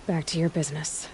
Back to your business.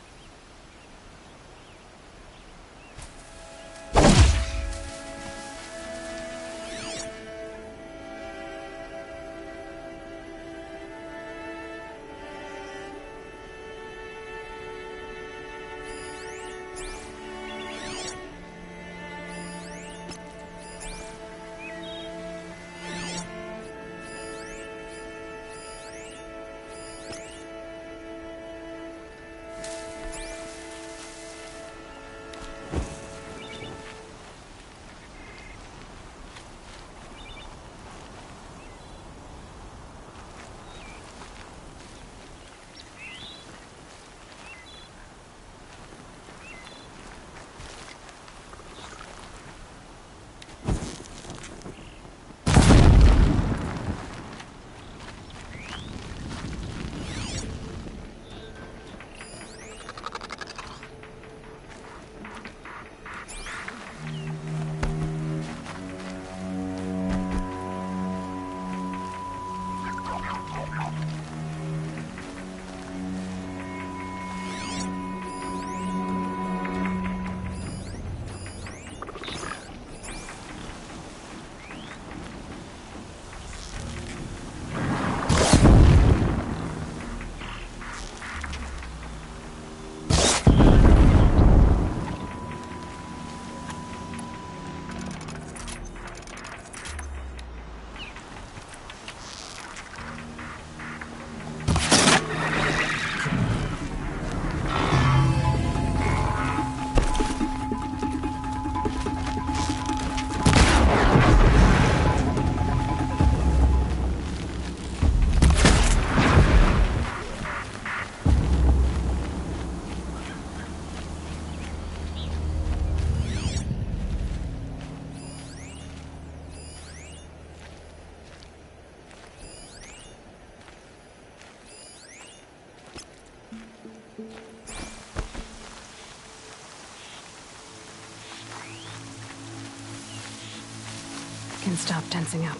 Can stop tensing up.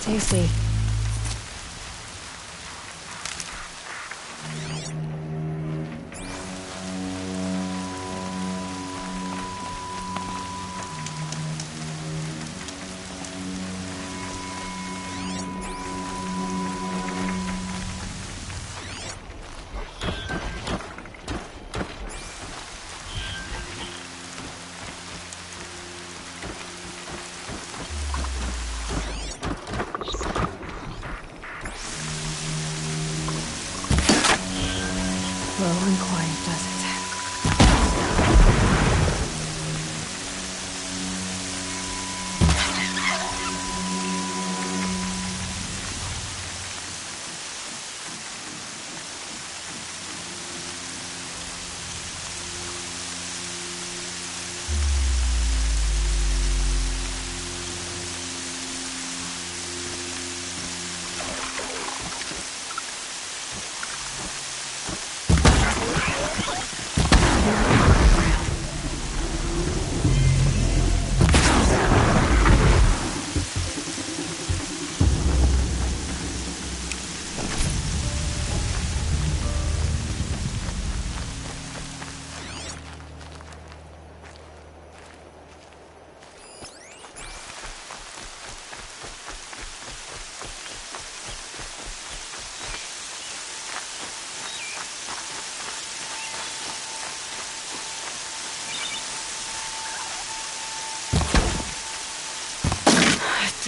Tasty.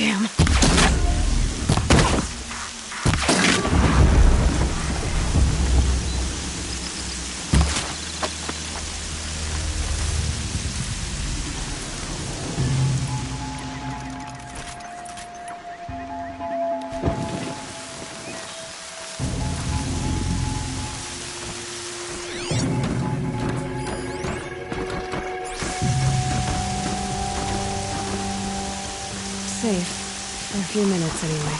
Damn. Safe. For a few minutes, anyway.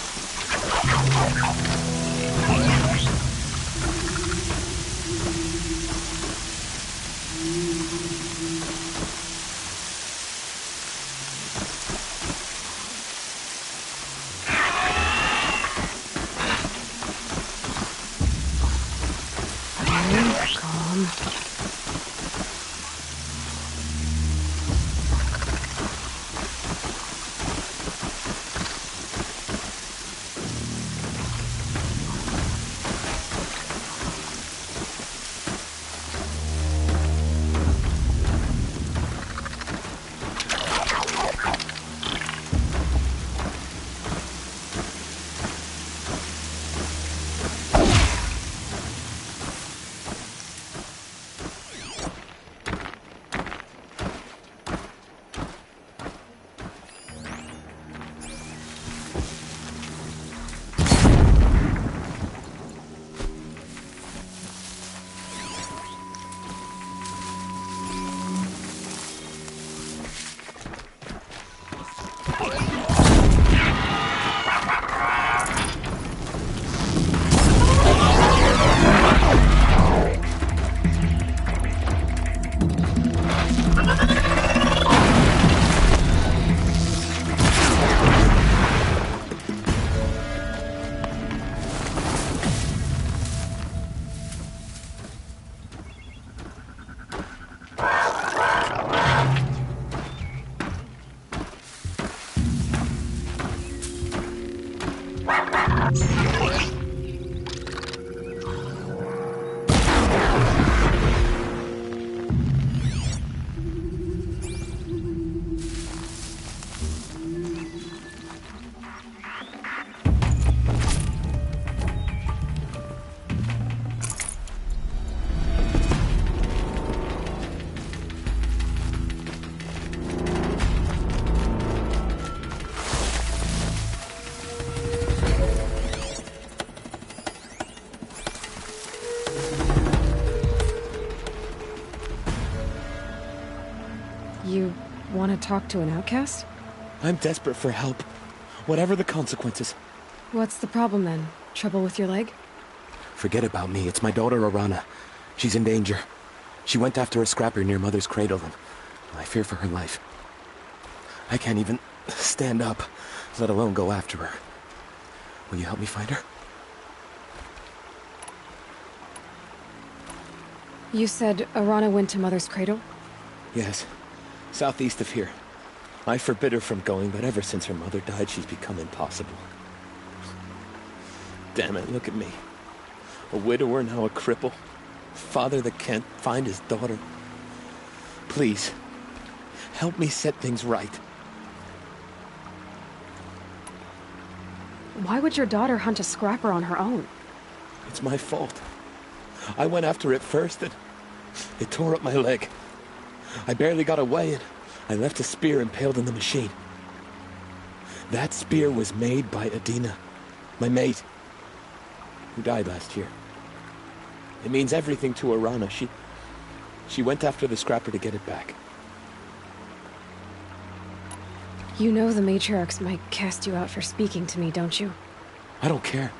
Calm. You want to talk to an outcast? I'm desperate for help. Whatever the consequences. What's the problem then? Trouble with your leg? Forget about me. It's my daughter, Arana. She's in danger. She went after a scrapper near Mother's cradle, and I fear for her life. I can't even stand up, let alone go after her. Will you help me find her? You said Arana went to Mother's cradle? Yes. Southeast of here. I forbid her from going, but ever since her mother died, she's become impossible. Damn it, look at me. A widower, now a cripple. Father that can't find his daughter. Please, help me set things right. Why would your daughter hunt a scrapper on her own? It's my fault. I went after it first, and it tore up my leg. I barely got away, and I left a spear impaled in the machine. That spear was made by Adina, my mate, who died last year. It means everything to Arana. She went after the scrapper to get it back. You know the matriarchs might cast you out for speaking to me, don't you? I don't care.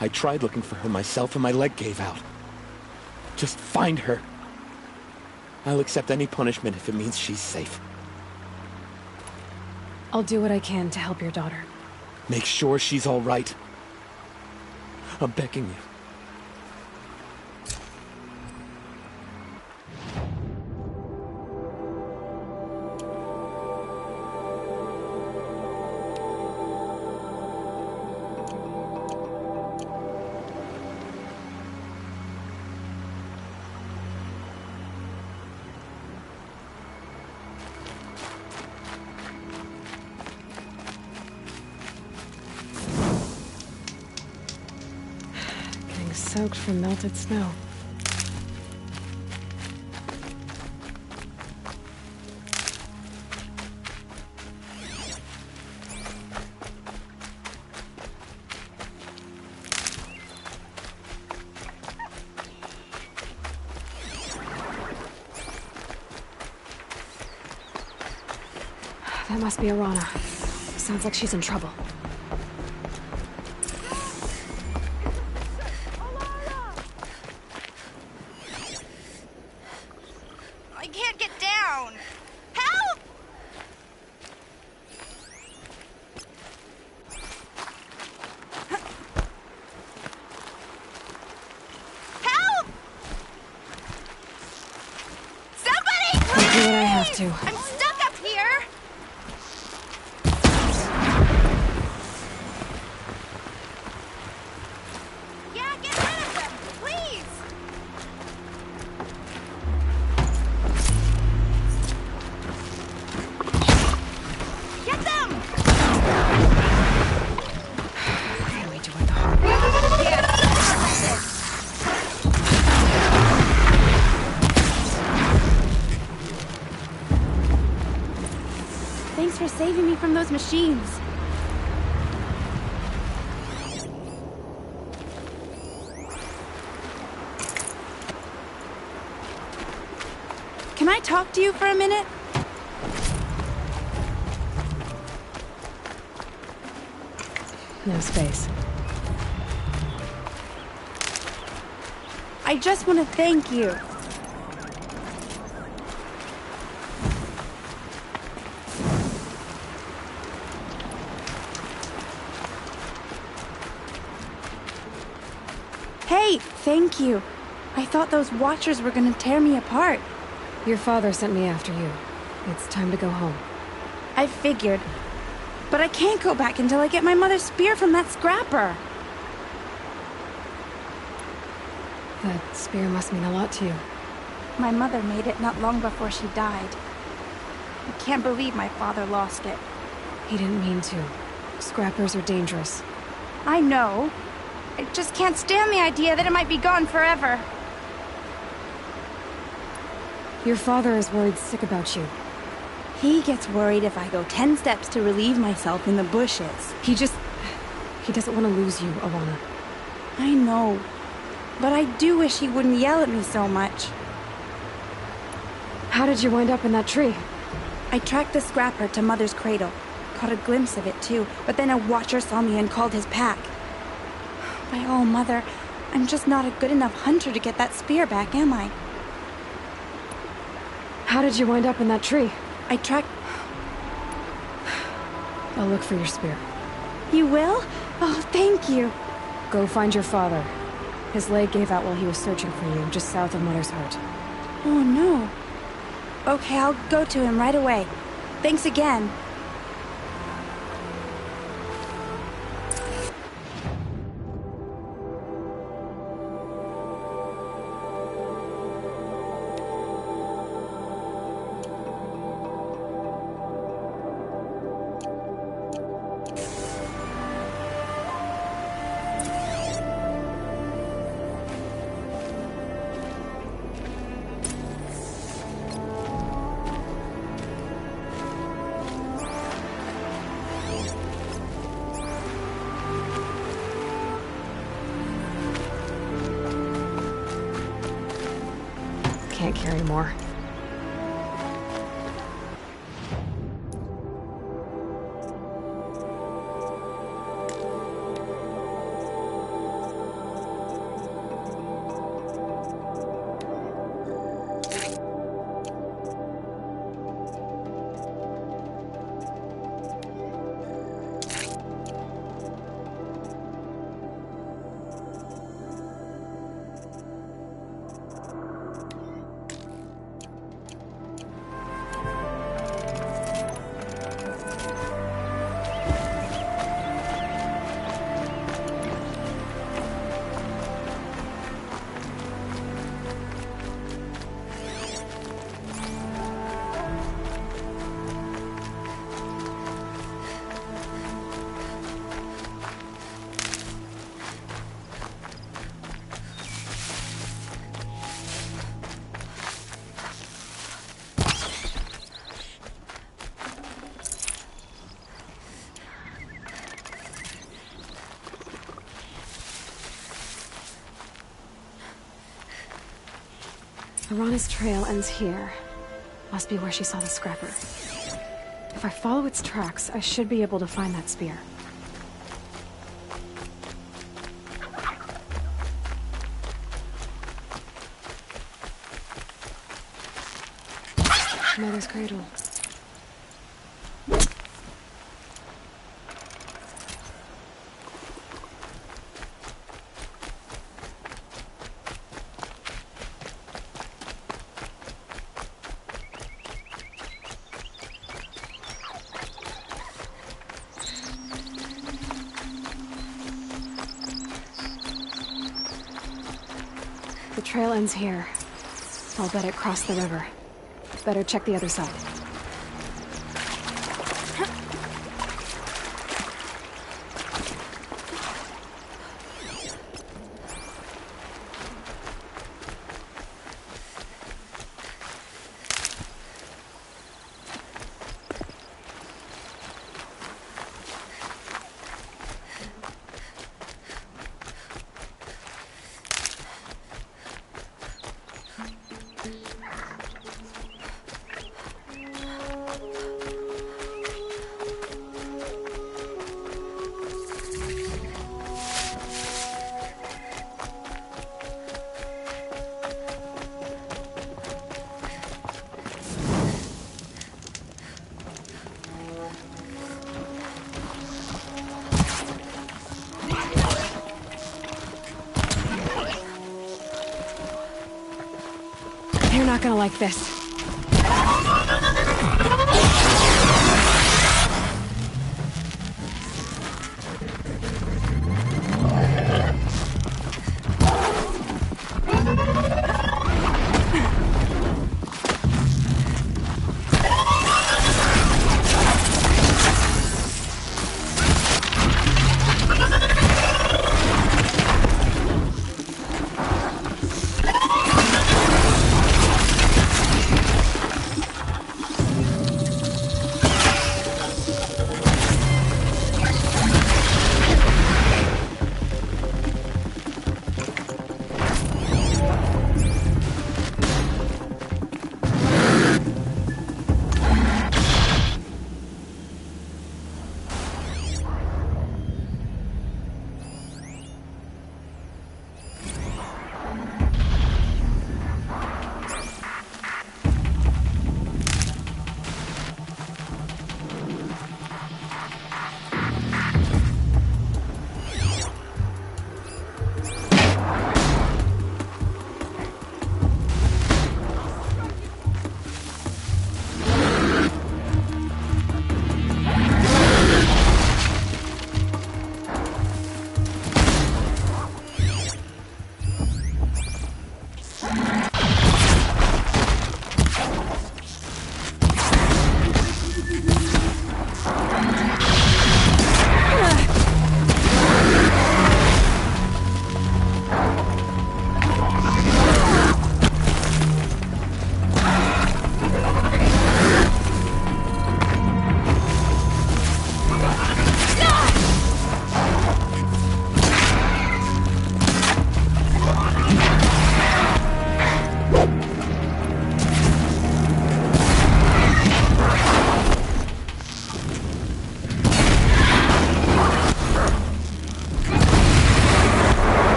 I tried looking for her myself, and my leg gave out. Just find her. I'll accept any punishment if it means she's safe. I'll do what I can to help your daughter. Make sure she's all right. I'm begging you. soaked from melted snow. That must be Arana. Sounds like she's in trouble. I can't get down! Help! Help! Somebody, I'll do what I have to. I'm stuck up here! Yeah, get rid of them, please! Get them! Really do it the hard way. Thanks for saving me from those machines. Can I talk to you for a minute? No space. I just want to thank you. Hey, thank you. I thought those Watchers were gonna tear me apart. Your father sent me after you. It's time to go home. I figured. But I can't go back until I get my mother's spear from that scrapper. That spear must mean a lot to you. My mother made it not long before she died. I can't believe my father lost it. He didn't mean to. Scrappers are dangerous. I know. I just can't stand the idea that it might be gone forever. Your father is worried sick about you. He gets worried if I go 10 steps to relieve myself in the bushes. He doesn't want to lose you, Alana. I know. But I do wish he wouldn't yell at me so much. How did you wind up in that tree? I tracked the scrapper to Mother's cradle. Caught a glimpse of it too, but then a Watcher saw me and called his pack. By all, Mother, I'm just not a good enough hunter to get that spear back, am I? How did you wind up in that tree? I tracked... I'll look for your spear. You will? Oh, thank you. Go find your father. His leg gave out while he was searching for you, just south of Mother's Heart. Oh, no. Okay, I'll go to him right away. Thanks again. Can't carry more. Arana's trail ends here. Must be where she saw the scrapper. If I follow its tracks, I should be able to find that spear. Mother's cradle. The trail ends here. I'll bet it crossed the river. Better check the other side. You're not gonna like this.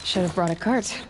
Should have brought a cart.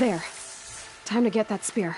There. Time to get that spear.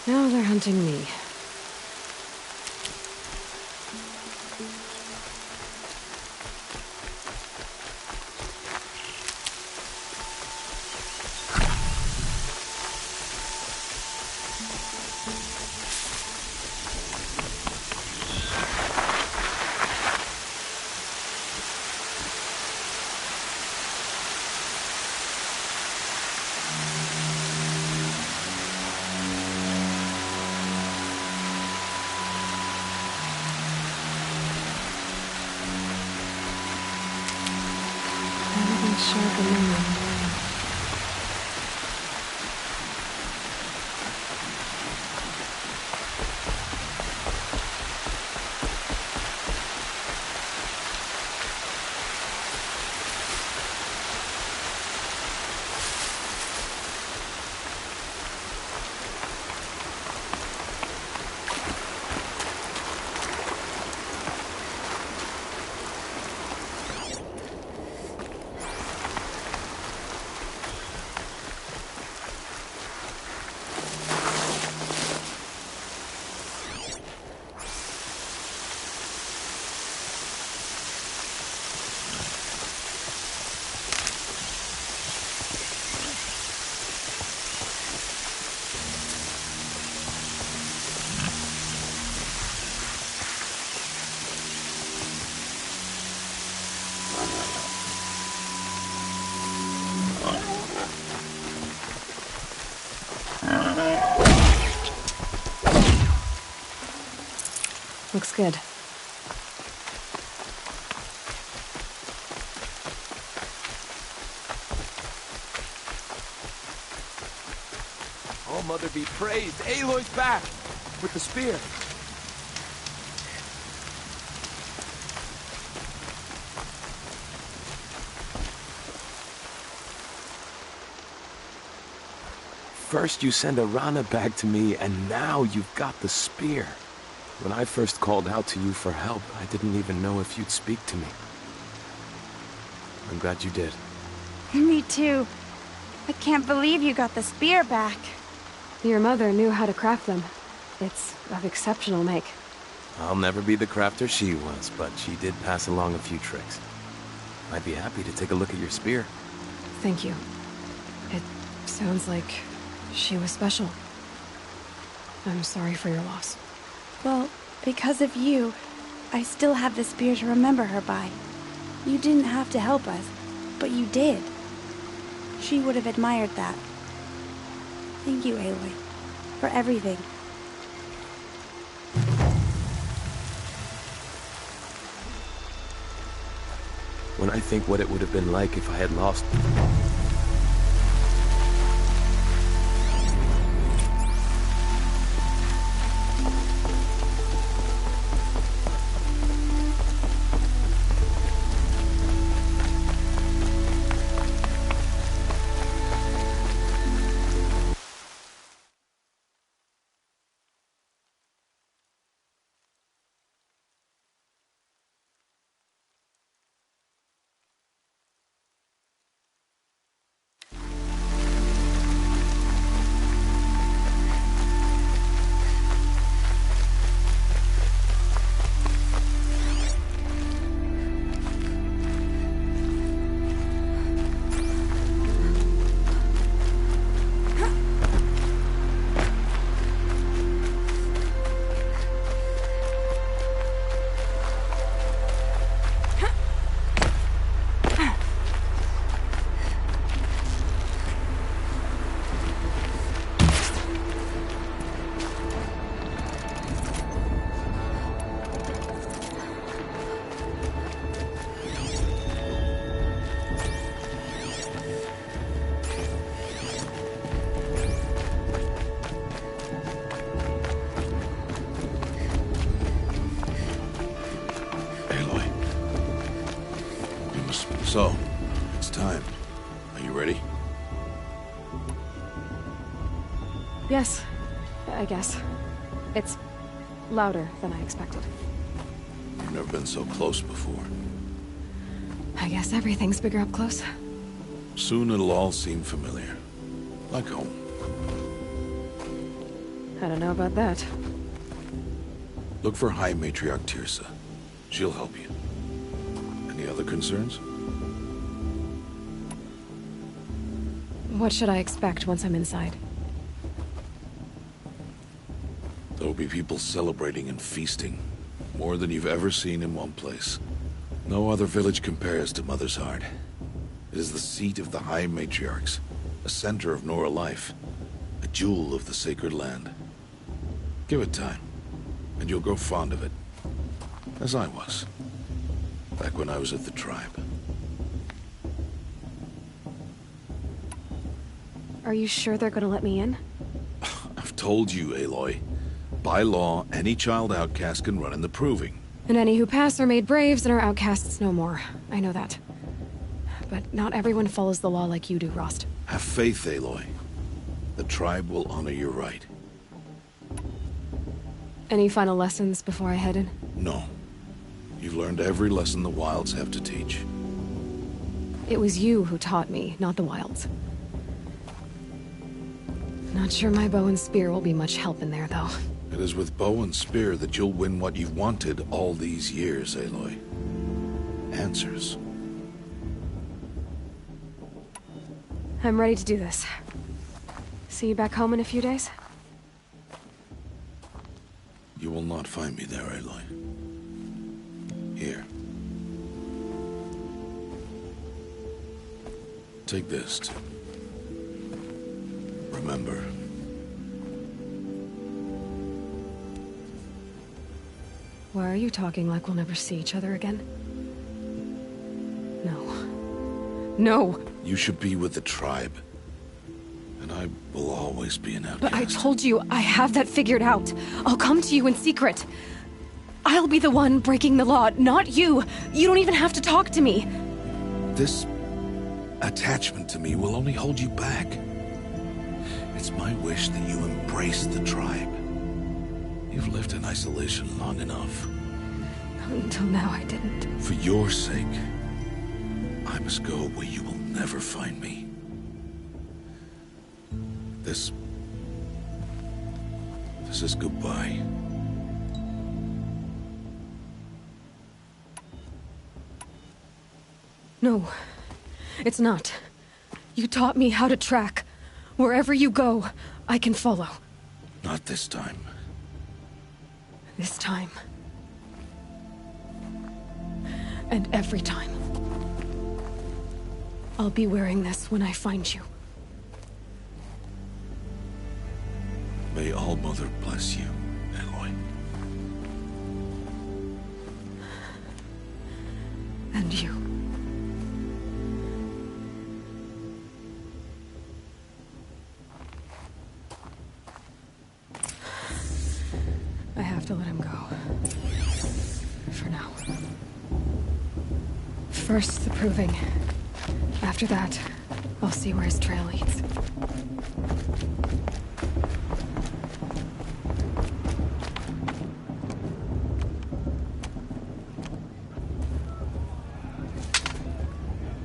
Now they're hunting me. Sharp and narrow. Looks good. Oh, Mother be praised! Aloy's back! With the spear! First you send Arana back to me, and now you've got the spear. When I first called out to you for help, I didn't even know if you'd speak to me. I'm glad you did. Me too. I can't believe you got the spear back. Your mother knew how to craft them. It's of exceptional make. I'll never be the crafter she was, but she did pass along a few tricks. I'd be happy to take a look at your spear. Thank you. It sounds like she was special. I'm sorry for your loss. Well, because of you, I still have the spear to remember her by. You didn't have to help us, but you did. She would have admired that. Thank you, Aloy, for everything. When I think what it would have been like if I had lost... So, it's time. Are you ready? Yes, I guess. It's louder than I expected. You've never been so close before. I guess everything's bigger up close. Soon it'll all seem familiar. Like home. I don't know about that. Look for High Matriarch Tirsa. She'll help you. Any other concerns? What should I expect once I'm inside? There will be people celebrating and feasting. More than you've ever seen in one place. No other village compares to Mother's Heart. It is the seat of the High Matriarchs, a center of Nora life, a jewel of the sacred land. Give it time, and you'll grow fond of it. As I was, back when I was at the tribe. Are you sure they're gonna let me in? I've told you, Aloy. By law, any child outcast can run in the proving. And any who pass are made braves and are outcasts no more. I know that. But not everyone follows the law like you do, Rost. Have faith, Aloy. The tribe will honor your right. Any final lessons before I head in? No. You've learned every lesson the Wilds have to teach. It was you who taught me, not the Wilds. Not sure my bow and spear will be much help in there, though. It is with bow and spear that you'll win what you've wanted all these years, Aloy. Answers. I'm ready to do this. See you back home in a few days? You will not find me there, Aloy. Here. Take this, too. Remember. Why are you talking like we'll never see each other again? No. No! You should be with the tribe. And I will always be an outcast. But I told you, I have that figured out. I'll come to you in secret. I'll be the one breaking the law, not you. You don't even have to talk to me. This attachment to me will only hold you back. It's my wish that you embrace the tribe. You've lived in isolation long enough. Until now, I didn't. For your sake, I must go where you will never find me. This is goodbye. No, it's not. You taught me how to track. Wherever you go, I can follow. Not this time. This time. And every time. I'll be wearing this when I find you. May All-Mother bless you, Aloy. And you. I have to let him go. For now. First, the proving. After that, I'll see where his trail leads.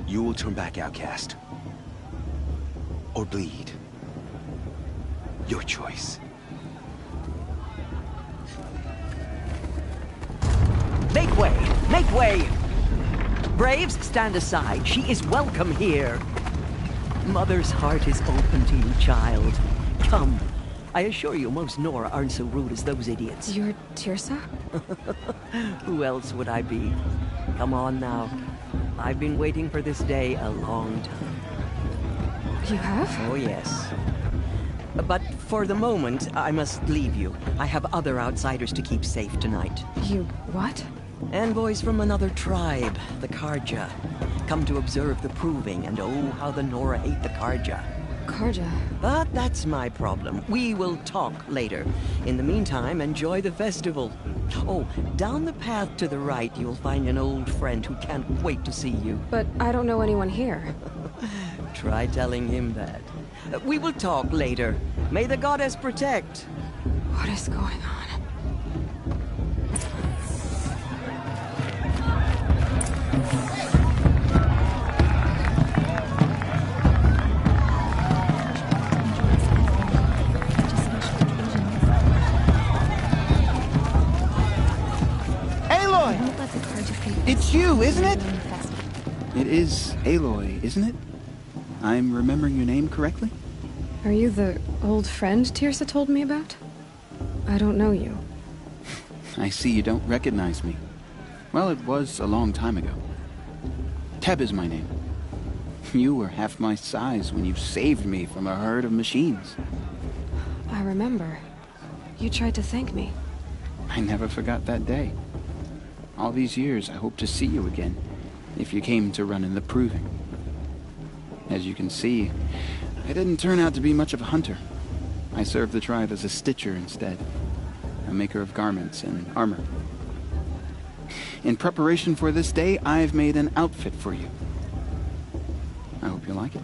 You will turn back, outcast. Or bleed. Your choice. Make way! Make way! Braves, stand aside. She is welcome here. Mother's heart is open to you, child. Come. I assure you, most Nora aren't so rude as those idiots. You're Tirsa? Who else would I be? Come on now. I've been waiting for this day a long time. You have? Oh, yes. But for the moment, I must leave you. I have other outsiders to keep safe tonight. You what? Envoys from another tribe, the Carja. Come to observe the proving, and oh, how the Nora hate the Carja. Carja? But that's my problem. We will talk later. In the meantime, enjoy the festival. Oh, down the path to the right, you'll find an old friend who can't wait to see you. But I don't know anyone here. Try telling him that. We will talk later. May the goddess protect. What is going on? It's you, isn't it? It is Aloy, isn't it? I'm remembering your name correctly? Are you the old friend Tirsa told me about? I don't know you. I see you don't recognize me. Well, it was a long time ago. Teb is my name. You were half my size when you saved me from a herd of machines. I remember. You tried to thank me. I never forgot that day. All these years, I hope to see you again, if you came to run in the Proving. As you can see, I didn't turn out to be much of a hunter. I served the tribe as a stitcher instead, a maker of garments and armor. In preparation for this day, I've made an outfit for you. I hope you like it.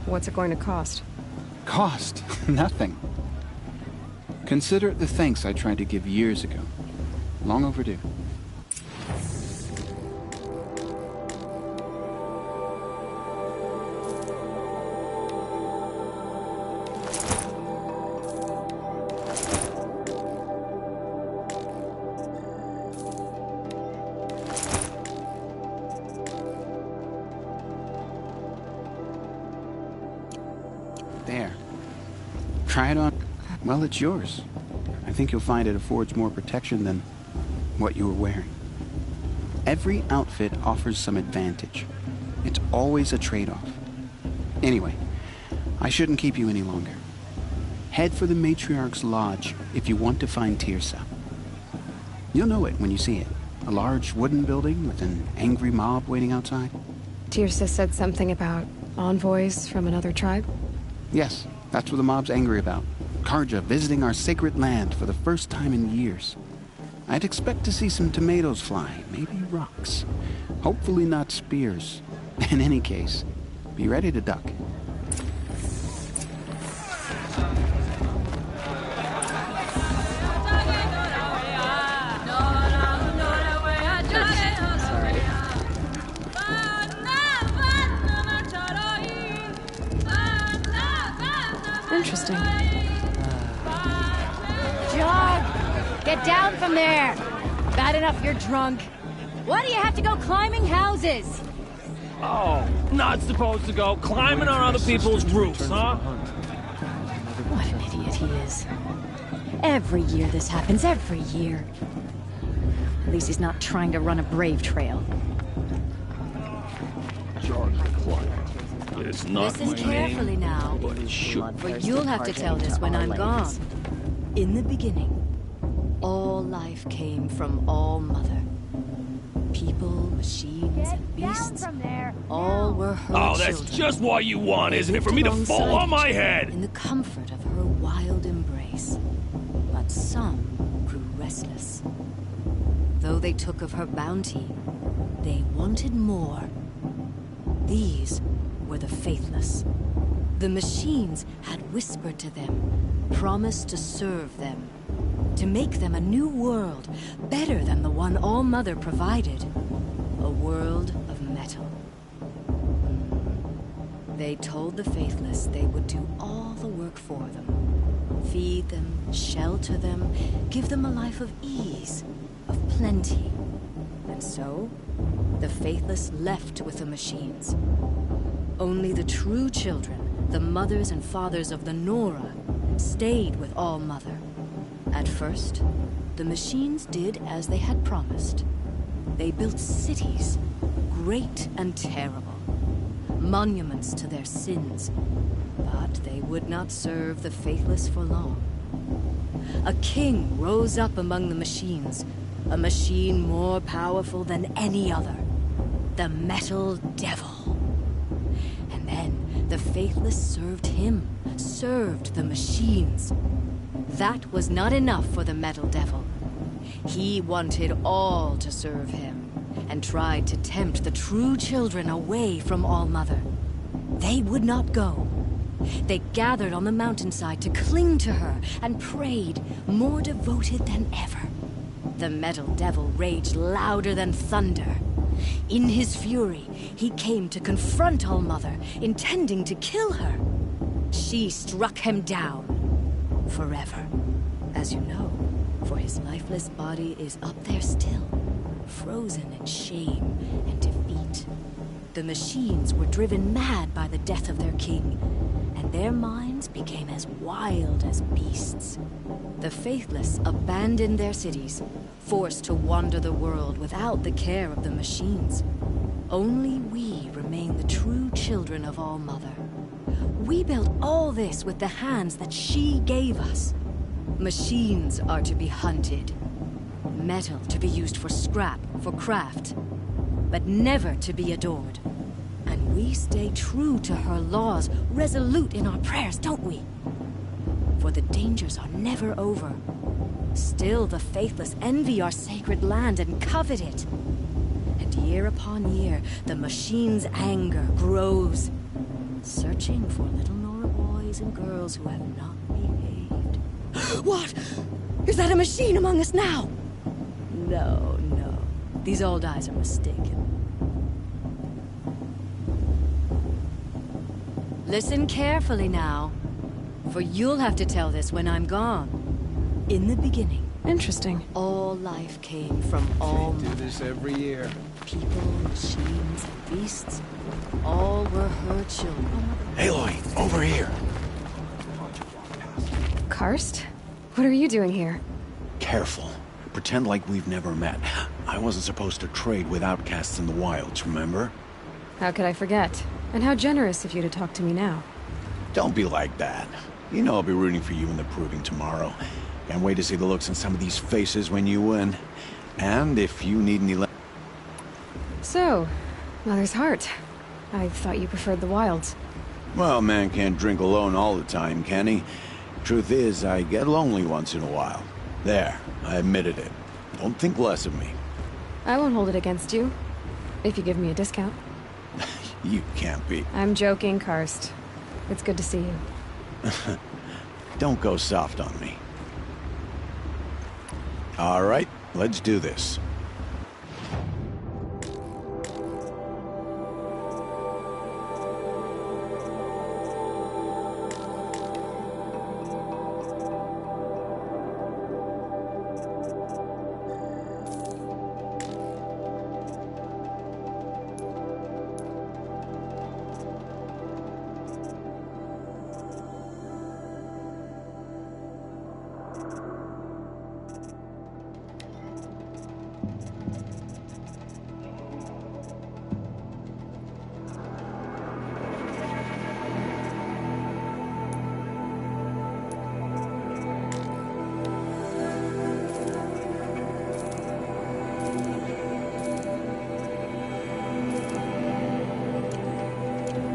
What's it going to cost? Cost? Nothing. Consider it the thanks I tried to give years ago. Long overdue. There. Try it on. Well, it's yours. I think you'll find it affords more protection than what you were wearing. Every outfit offers some advantage. It's always a trade-off. Anyway, I shouldn't keep you any longer. Head for the Matriarch's Lodge if you want to find Tirsa. You'll know it when you see it. A large wooden building with an angry mob waiting outside. Tirsa said something about envoys from another tribe? Yes, that's what the mob's angry about. Carja visiting our sacred land for the first time in years. I'd expect to see some tomatoes fly, maybe rocks. Hopefully not spears. In any case, be ready to duck. Interesting. Jog! Get down from there! Bad enough you're drunk. Why do you have to go climbing houses? Oh, not supposed to go climbing on other people's roofs, huh? What an idiot he is. Every year this happens, every year. At least he's not trying to run a brave trail. George Clark. It's not Listen my carefully name, now, but it should. for you'll have to tell this when I'm gone. In the beginning, all life came from All Mother. People, machines, and beasts, all were her Oh, that's children. just what you want, isn't it? For me to fall Alongside on my each other head! in the comfort of her wild embrace. But some grew restless. Though they took of her bounty, they wanted more. These were the faithless. The machines had whispered to them, promised to serve them, to make them a new world, better than the one All Mother provided. A world of metal. They told the faithless they would do all the work for them. Feed them, shelter them, give them a life of ease, of plenty. And so, the faithless left with the machines. Only the true children, the mothers and fathers of the Nora, stayed with All Mother. At first, the machines did as they had promised. They built cities, great and terrible, monuments to their sins, but they would not serve the faithless for long. A king rose up among the machines, a machine more powerful than any other, the Metal Devil. And then the faithless served him, served the machines. That was not enough for the Metal Devil. He wanted all to serve him, and tried to tempt the true children away from All Mother. They would not go. They gathered on the mountainside to cling to her and prayed, more devoted than ever. The Metal Devil raged louder than thunder. In his fury, he came to confront All Mother, intending to kill her. She struck him down. Forever. As you know, for his lifeless body is up there still, frozen in shame and defeat. The machines were driven mad by the death of their king, and their minds became as wild as beasts. The faithless abandoned their cities, forced to wander the world without the care of the machines. Only we remain the true children of All-Mother. We built all this with the hands that she gave us. Machines are to be hunted. Metal to be used for scrap, for craft. But never to be adored. And we stay true to her laws, resolute in our prayers, don't we? For the dangers are never over. Still the faithless envy our sacred land and covet it. And year upon year, the machine's anger grows, searching for little Nora boys and girls who have not behaved. What? Is that a machine among us now? No, no. These old eyes are mistaken. Listen carefully now, for you'll have to tell this when I'm gone. In the beginning, Interesting. all life came from all Do this every year. people, machines, and beasts. All were her children. Aloy, over here. Karst? What are you doing here? Careful. Pretend like we've never met. I wasn't supposed to trade with outcasts in the wilds, remember? How could I forget? And how generous of you to talk to me now. Don't be like that. You know I'll be rooting for you in the proving tomorrow. Can't wait to see the looks on some of these faces when you win. And if you need any... So, Mother's Heart. I thought you preferred the wilds. Well, man can't drink alone all the time, can he? Truth is, I get lonely once in a while. There, I admitted it. Don't think less of me. I won't hold it against you. If you give me a discount. You can't be. I'm joking, Karst. It's good to see you. Don't go soft on me. All right, let's do this.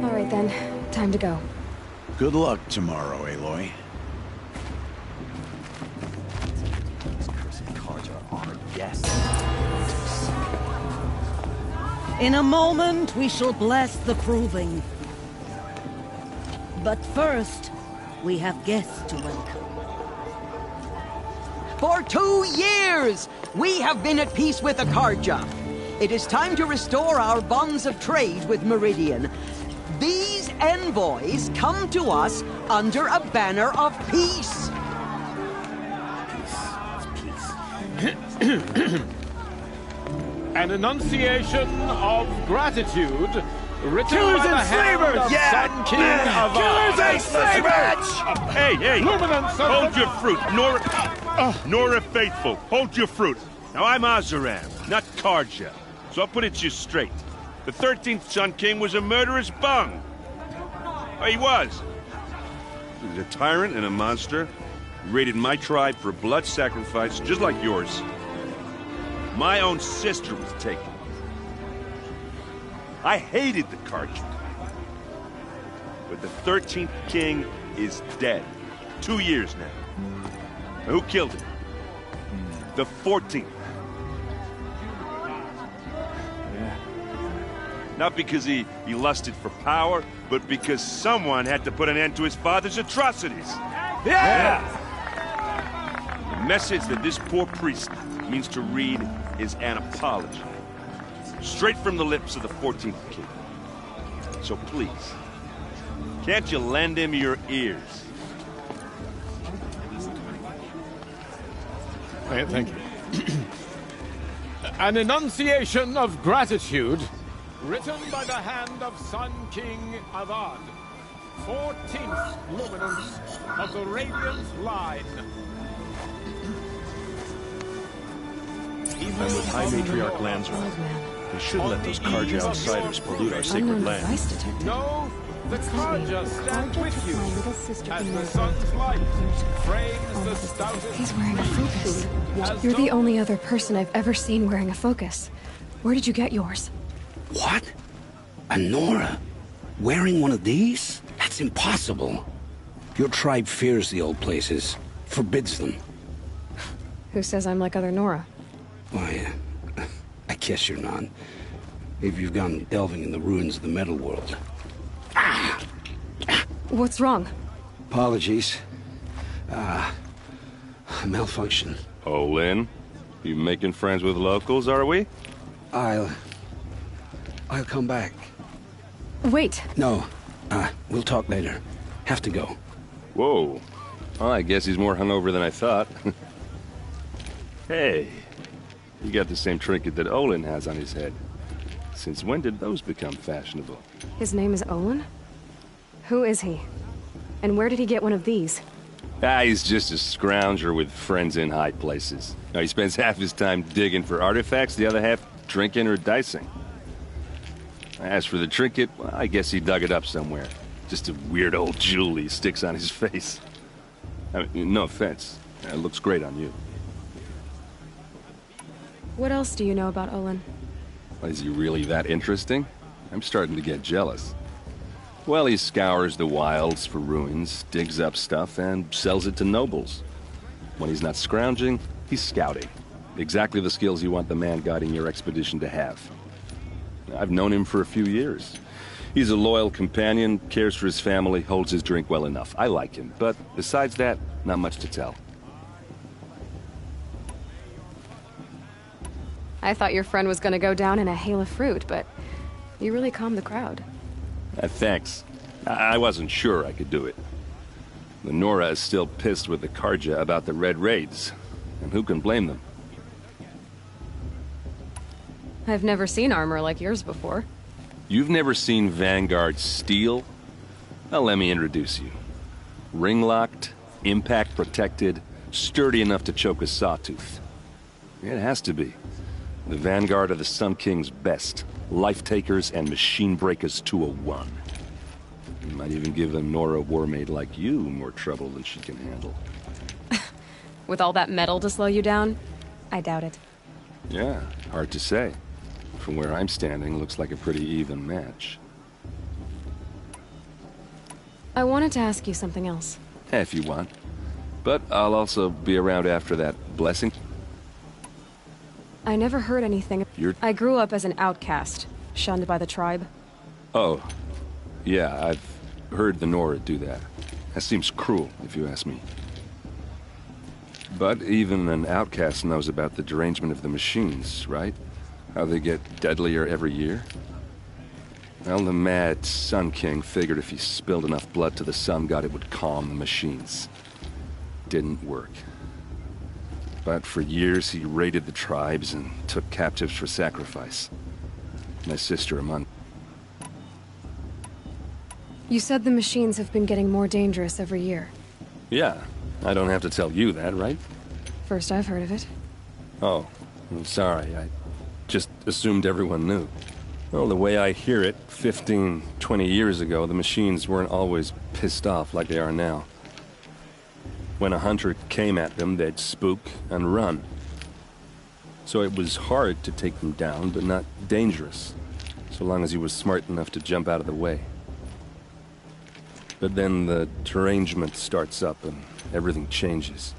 All right then, time to go. Good luck tomorrow, Aloy. In a moment, we shall bless the proving. But first, we have guests to welcome. For 2 years, we have been at peace with Akarja. It is time to restore our bonds of trade with Meridian. These envoys come to us under a banner of peace. An enunciation of gratitude written Killers by the and hand slavers! of Yeah! Sun King of Killers and slavers! Hey, hey! Luminance of Hold the- your fruit, Nora Faithful. Hold your fruit. Now I'm Azaram, not Karja. So I'll put it to you straight. The 13th Sun King was a murderous bung. Oh, he was. He was a tyrant and a monster. He raided my tribe for blood sacrifice, just like yours. My own sister was taken. I hated the Karja. But the 13th king is dead. 2 years now. And who killed him? The 14th. Not because he lusted for power, but because someone had to put an end to his father's atrocities. Yeah! The message that this poor priest means to read is an apology. Straight from the lips of the 14th king. So please, can't you lend him your ears? Thank you. An enunciation of gratitude, written by the hand of Sun King Avad, 14th luminance of the Radiant Line. I'm with High Matriarch Lansra. We shouldn't let those Carja outsiders pollute our sacred land. No, the Carja stand with you as the sun's light frames the stoutest. He's wearing a focus. You're the only other person I've ever seen wearing a focus. Where did you get yours? What? A Nora? Wearing one of these? That's impossible. Your tribe fears the old places, forbids them. Who says I'm like other Nora? Why, I guess you're not. If you've gone delving in the ruins of the metal world. What's wrong? Apologies. Malfunction. Oh, Lynn? You making friends with locals, are we? I'll come back. Wait. No. We'll talk later. Have to go. Whoa. Well, I guess he's more hungover than I thought. Hey. You got the same trinket that Olin has on his head. Since when did those become fashionable? His name is Olin? Who is he? And where did he get one of these? He's just a scrounger with friends in high places. Now, he spends half his time digging for artifacts, the other half drinking or dicing. As for the trinket, well, I guess he dug it up somewhere. Just a weird old jewel he sticks on his face. I mean, no offense. It looks great on you. What else do you know about Olin? Is he really that interesting? I'm starting to get jealous. Well, he scours the wilds for ruins, digs up stuff, and sells it to nobles. When he's not scrounging, he's scouting. Exactly the skills you want the man guiding your expedition to have. I've known him for a few years. He's a loyal companion, cares for his family, holds his drink well enough. I like him, but besides that, not much to tell. I thought your friend was gonna go down in a hail of fruit, but you really calmed the crowd. Thanks. I wasn't sure I could do it. The Nora is still pissed with the Carja about the Red Raids, and who can blame them? I've never seen armor like yours before. You've never seen Vanguard steel? Well, let me introduce you. Ring-locked, impact-protected, sturdy enough to choke a sawtooth. It has to be. The Vanguard of the Sun King's best. Life-takers and machine-breakers to a one. You might even give a Nora warmaid like you more trouble than she can handle. With all that metal to slow you down? I doubt it. Yeah, hard to say. From where I'm standing, looks like a pretty even match. I wanted to ask you something else. If you want. But I'll also be around after that blessing. I never heard anything. I grew up as an outcast, shunned by the tribe. Oh. Yeah, I've heard the Nora do that. That seems cruel, if you ask me. But even an outcast knows about the derangement of the machines, right? How they get deadlier every year? Well, the mad Sun King figured if he spilled enough blood to the Sun God, it would calm the machines. Didn't work. But for years, he raided the tribes and took captives for sacrifice. My sister among. You said the machines have been getting more dangerous every year. Yeah, I don't have to tell you that, right? First I've heard of it. Oh, I'm sorry. I just assumed everyone knew. Well, the way I hear it, 15, 20 years ago, the machines weren't always pissed off like they are now. When a hunter came at them, they'd spook and run. So it was hard to take them down, but not dangerous, so long as he was smart enough to jump out of the way. But then the derangement starts up and everything changes.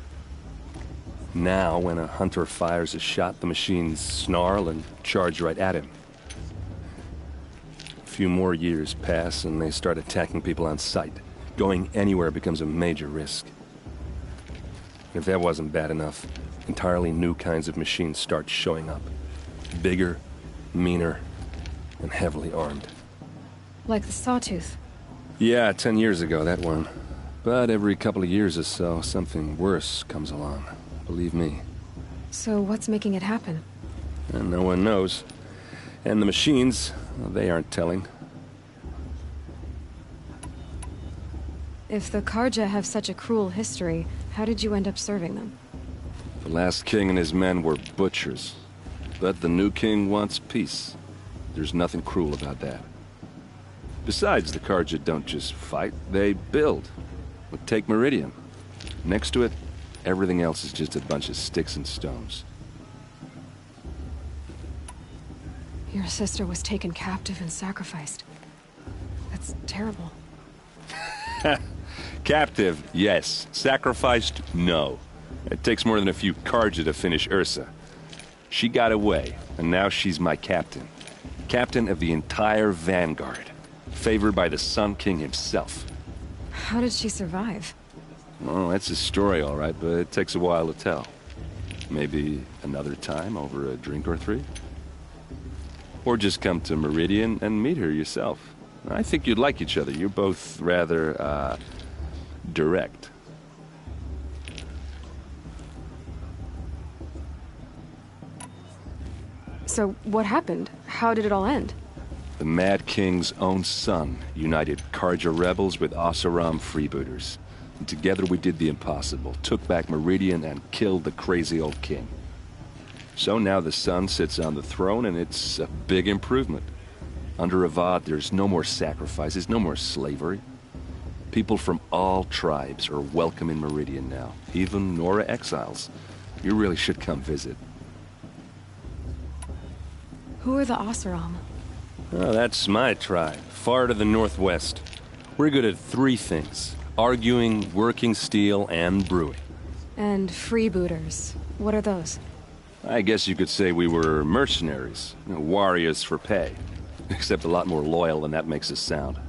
Now, when a hunter fires a shot, the machines snarl and charge right at him. A few more years pass and they start attacking people on sight. Going anywhere becomes a major risk. If that wasn't bad enough, entirely new kinds of machines start showing up. Bigger, meaner, and heavily armed. Like the Sawtooth. Yeah, 10 years ago, that one. But every couple of years or so, something worse comes along. Believe me. So what's making it happen? And no one knows. And the machines, well, they aren't telling. If the Karja have such a cruel history, how did you end up serving them? The last king and his men were butchers. But the new king wants peace. There's nothing cruel about that. Besides, the Karja don't just fight, they build. But take Meridian. Next to it, everything else is just a bunch of sticks and stones. Your sister was taken captive and sacrificed. That's terrible. Captive, yes. Sacrificed, no. It takes more than a few Karja to finish Ursa. She got away, and now she's my captain. Captain of the entire Vanguard. Favored by the Sun King himself. How did she survive? Well, that's a story, all right, but it takes a while to tell. Maybe another time over a drink or three? Or just come to Meridian and meet her yourself. I think you'd like each other. You're both rather, direct. So, what happened? How did it all end? The Mad King's own son united Karja rebels with Oseram freebooters. And together we did the impossible, took back Meridian and killed the crazy old king. So now the son sits on the throne and it's a big improvement. Under Avad, there's no more sacrifices, no more slavery. People from all tribes are welcome in Meridian now, even Nora exiles. You really should come visit. Who are the Oseram? Oh, that's my tribe, far to the northwest. We're good at three things. Arguing, working steel, and brewing. And freebooters. What are those? I guess you could say we were mercenaries. Warriors for pay. Except a lot more loyal than that makes us sound.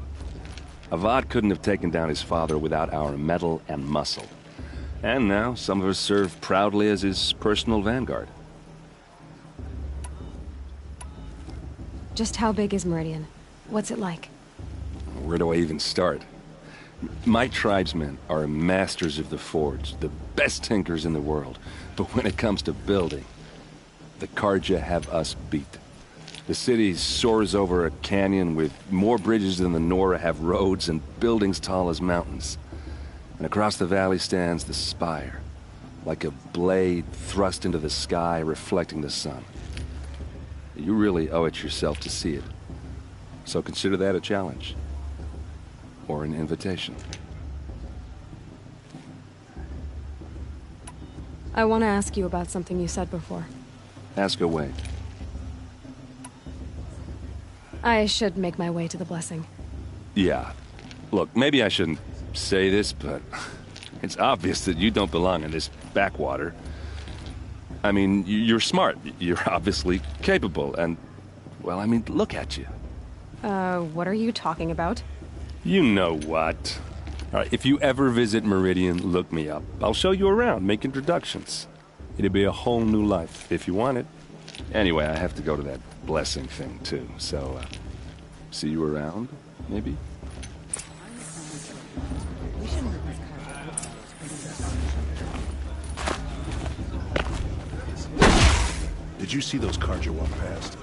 Avad couldn't have taken down his father without our metal and muscle. And now, some of us serve proudly as his personal vanguard. Just how big is Meridian? What's it like? Where do I even start? My tribesmen are masters of the forge, the best tinkers in the world. But when it comes to building, the Karja have us beat. The city soars over a canyon with more bridges than the Nora have roads and buildings tall as mountains. And across the valley stands the spire, like a blade thrust into the sky reflecting the sun. You really owe it yourself to see it. So consider that a challenge. Or an invitation. I want to ask you about something you said before. Ask away. I should make my way to the blessing. Yeah. Look, maybe I shouldn't say this, but it's obvious that you don't belong in this backwater. I mean, you're smart. You're obviously capable, and, well, I mean, look at you. What are you talking about? You know what. All right, if you ever visit Meridian, look me up. I'll show you around, make introductions. It'll be a whole new life, if you want it. Anyway, I have to go to that blessing thing, too, so, see you around, maybe? Did you see those Karja walk past?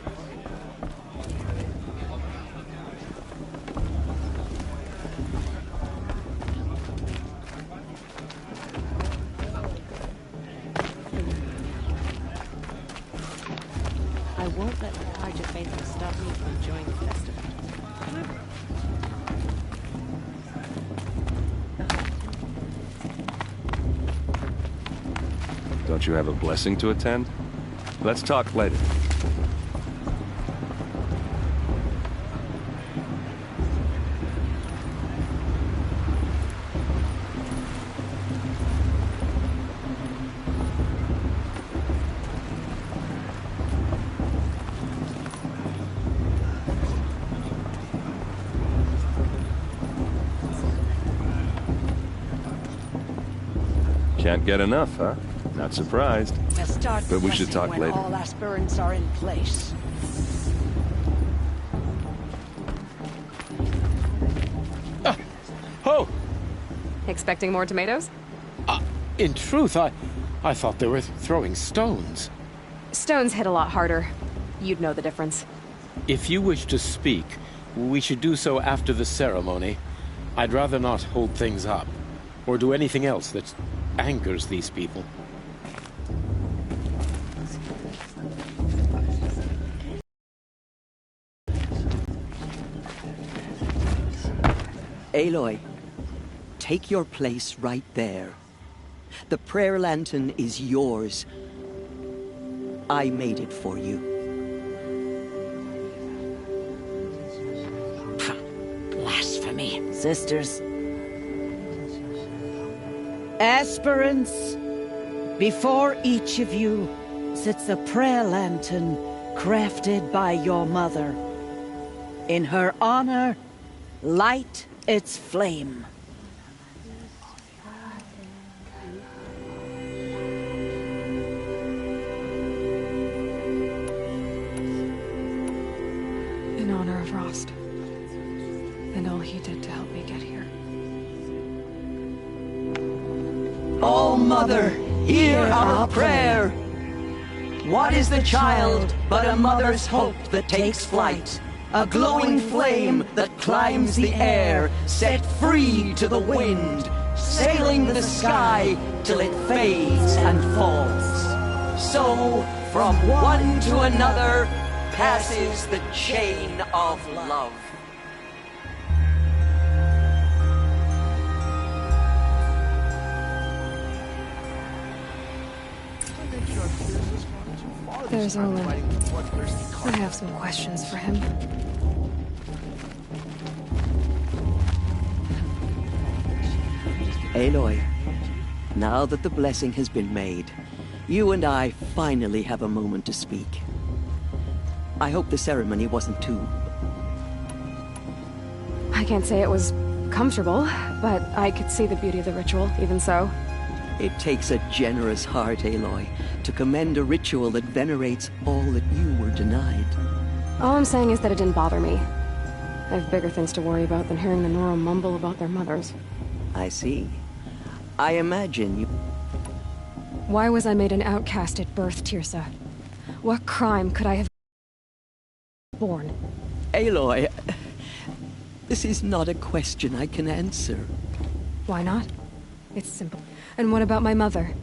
I won't let the Karja faithful stop me from enjoying the festival. Don't you have a blessing to attend? Let's talk later. Can't get enough, huh? Not surprised. But we should talk later. All aspirants are in place. Oh! Expecting more tomatoes? In truth, I thought they were throwing stones. Stones hit a lot harder. You'd know the difference. If you wish to speak, we should do so after the ceremony. I'd rather not hold things up, or do anything else that angers these people. Aloy, take your place right there. The prayer lantern is yours. I made it for you. Blasphemy. Sisters. Aspirants, before each of you sits a prayer lantern crafted by your mother. In her honor, light its flame. In honor of Rost. And all he did to help me get here. Oh, Mother, hear our prayer. What is the child but a mother's hope that takes flight? A glowing flame that climbs the air, set free to the wind, sailing the sky till it fades and falls. So, from one to another, passes the chain of love. There's Olin. I have some questions for him. Aloy, now that the blessing has been made, you and I finally have a moment to speak. I hope the ceremony wasn't too... I can't say it was comfortable, but I could see the beauty of the ritual, even so. It takes a generous heart, Aloy, to commend a ritual that venerates all that you were denied. All I'm saying is that it didn't bother me. I have bigger things to worry about than hearing the Nora mumble about their mothers. I see. I imagine you... Why was I made an outcast at birth, Teersa? What crime could I have born? Aloy, this is not a question I can answer. Why not? It's simple. And what about my mother?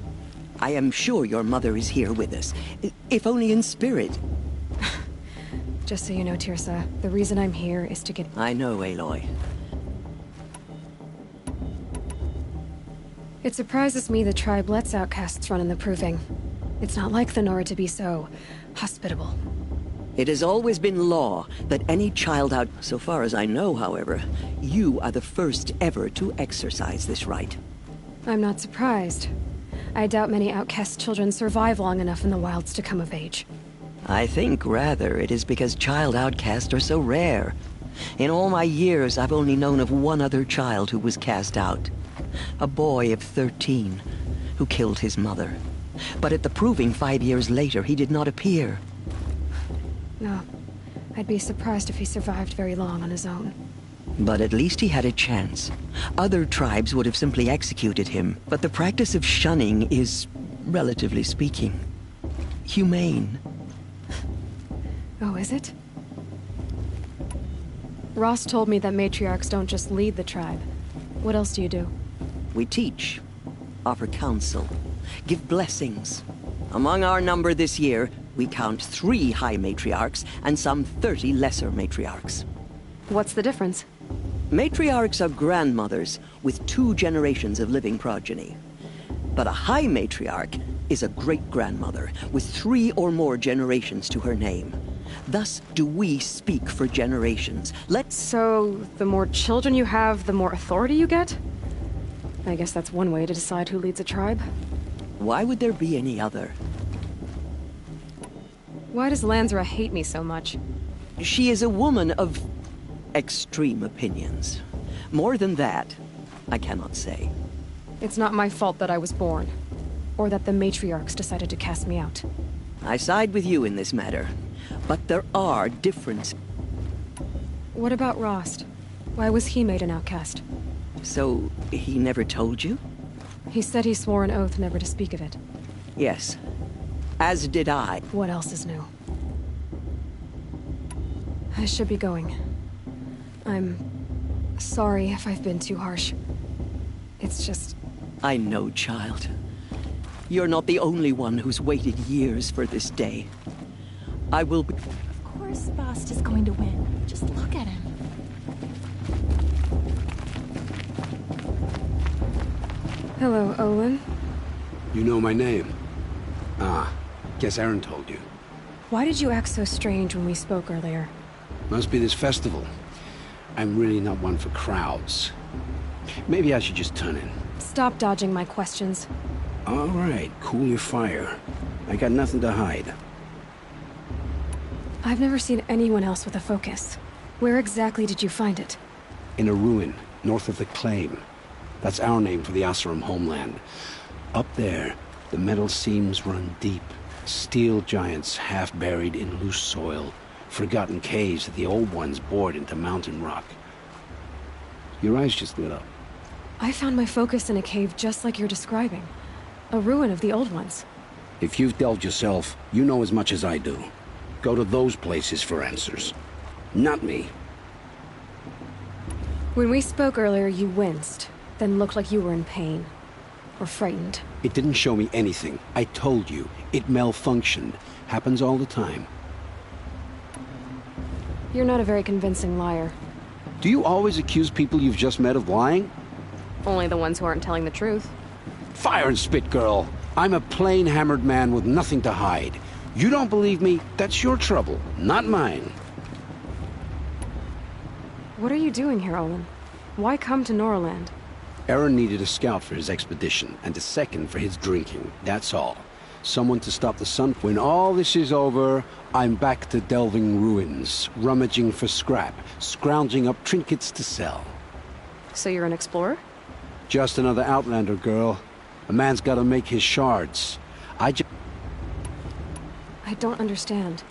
I am sure your mother is here with us, if only in spirit. Just so you know, Teersa, the reason I'm here is to get... I know, Aloy. It surprises me the tribe lets outcasts run in the Proving. It's not like the Nora to be so hospitable. It has always been law that any child out... So far as I know, however, you are the first ever to exercise this right. I'm not surprised. I doubt many outcast children survive long enough in the wilds to come of age. I think, rather, it is because child outcasts are so rare. In all my years, I've only known of one other child who was cast out. A boy of 13, who killed his mother. But at the Proving 5 years later, he did not appear. No. I'd be surprised if he survived very long on his own. But at least he had a chance. Other tribes would have simply executed him, but the practice of shunning is, relatively speaking, humane. Oh, is it? Rost told me that matriarchs don't just lead the tribe. What else do you do? We teach, offer counsel, give blessings. Among our number this year, we count 3 high matriarchs and some 30 lesser matriarchs. What's the difference? Matriarchs are grandmothers with 2 generations of living progeny. But a high matriarch is a great-grandmother with 3 or more generations to her name. Thus do we speak for generations. So, the more children you have, the more authority you get? I guess that's one way to decide who leads a tribe. Why would there be any other? Why does Lansra hate me so much? She is a woman of extreme opinions. More than that, I cannot say. It's not my fault that I was born, or that the matriarchs decided to cast me out. I side with you in this matter, but there are differences. What about Rost? Why was he made an outcast? So, he never told you? He said he swore an oath never to speak of it. Yes. As did I. What else is new? I should be going. I'm sorry if I've been too harsh. It's just... I know, child. You're not the only one who's waited years for this day. I will be... Of course Bast is going to win. Just look at him. Hello, Olin. You know my name? Ah, guess Aaron told you. Why did you act so strange when we spoke earlier? Must be this festival. I'm really not one for crowds. Maybe I should just turn in. Stop dodging my questions. All right, cool your fire. I got nothing to hide. I've never seen anyone else with a focus. Where exactly did you find it? In a ruin, north of the Claim. That's our name for the Oseram homeland. Up there, the metal seams run deep. Steel giants half buried in loose soil. Forgotten caves that the old ones bored into mountain rock. Your eyes just lit up. I found my focus in a cave just like you're describing. A ruin of the old ones. If you've delved yourself, you know as much as I do. Go to those places for answers. Not me. When we spoke earlier, you winced, then looked like you were in pain. Or frightened. It didn't show me anything. I told you. It malfunctioned. Happens all the time. You're not a very convincing liar. Do you always accuse people you've just met of lying? Only the ones who aren't telling the truth. Fire and spit, girl. I'm a plain hammered man with nothing to hide. You don't believe me? That's your trouble, not mine. What are you doing here, Olin? Why come to Noraland? Aaron needed a scout for his expedition, and a second for his drinking. That's all. Someone to stop the sun. When all this is over, I'm back to delving ruins, rummaging for scrap, scrounging up trinkets to sell. So you're an explorer? Just another Outlander, girl. A man's gotta make his shards. I don't understand.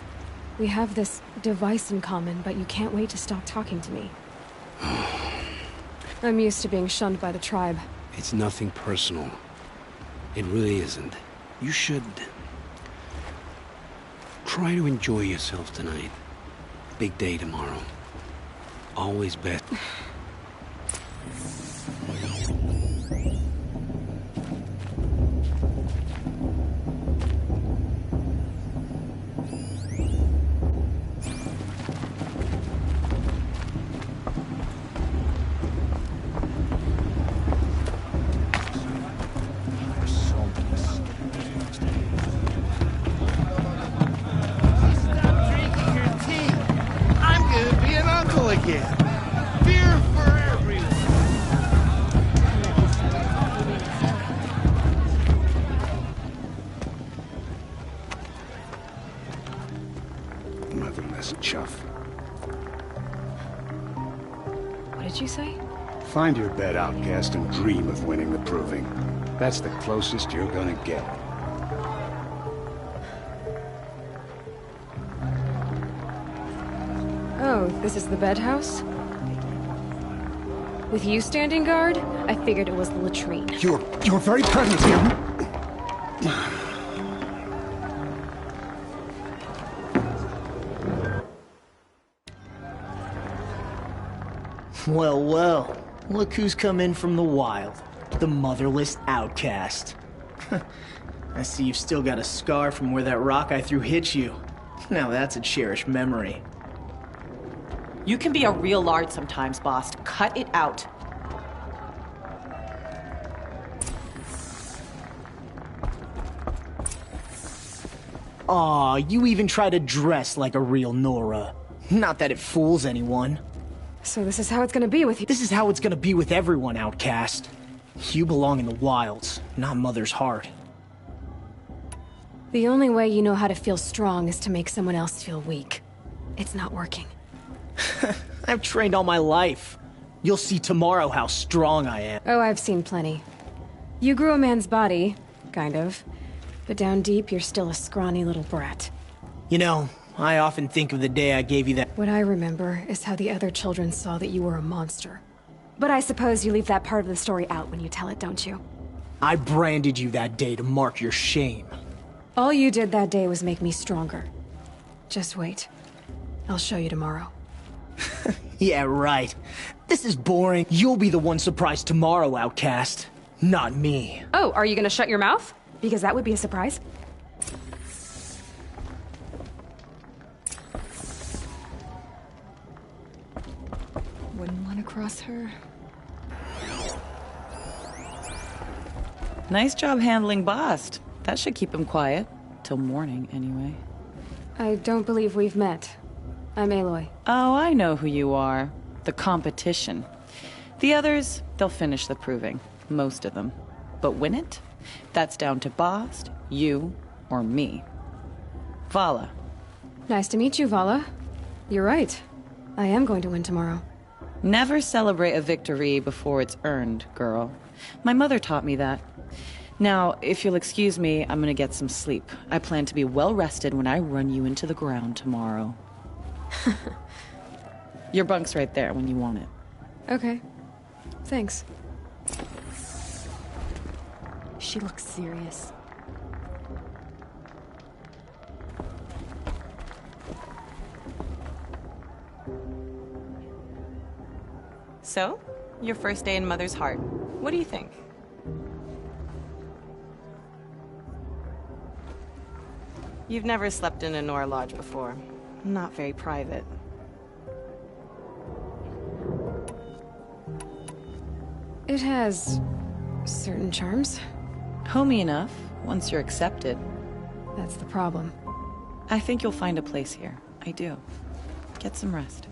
We have this device in common, but you can't wait to stop talking to me. I'm used to being shunned by the tribe. It's nothing personal. It really isn't. You should... try to enjoy yourself tonight. Big day tomorrow. Always best. Find your bed, outcast, and dream of winning the Proving. That's the closest you're gonna get. Oh, this is the bed house? With you standing guard, I figured it was the latrine. Your very presence here... Well, well. Look who's come in from the wild. The motherless outcast. I see you've still got a scar from where that rock I threw hit you. Now that's a cherished memory. You can be a real lard sometimes, boss. Cut it out. Aw, you even try to dress like a real Nora. Not that it fools anyone. So this is how it's gonna be with you? This is how it's gonna be with everyone, outcast. You belong in the wilds, not Mother's heart. The only way you know how to feel strong is to make someone else feel weak. It's not working. I've trained all my life. You'll see tomorrow how strong I am. Oh, I've seen plenty. You grew a man's body, kind of. But down deep, you're still a scrawny little brat. You know, I often think of the day I gave you that... What I remember is how the other children saw that you were a monster. But I suppose you leave that part of the story out when you tell it, don't you? I branded you that day to mark your shame. All you did that day was make me stronger. Just wait. I'll show you tomorrow. Yeah, right. This is boring. You'll be the one surprised tomorrow, outcast. Not me. Oh, are you gonna shut your mouth? Because that would be a surprise. Wouldn't want to cross her. Nice job handling Bast. That should keep him quiet. Till morning, anyway. I don't believe we've met. I'm Aloy. Oh, I know who you are. The competition. The others, they'll finish the proving. Most of them. But win it? That's down to Bast, you, or me. Vala. Nice to meet you, Vala. You're right. I am going to win tomorrow. Never celebrate a victory before it's earned, girl. My mother taught me that. Now, if you'll excuse me, I'm gonna get some sleep. I plan to be well rested when I run you into the ground tomorrow. Your bunk's right there when you want it. Okay. Thanks. She looks serious. So, your first day in Mother's Heart. What do you think? You've never slept in a Nora Lodge before. Not very private. It has certain charms. Homey enough, once you're accepted. That's the problem. I think you'll find a place here. I do. Get some rest.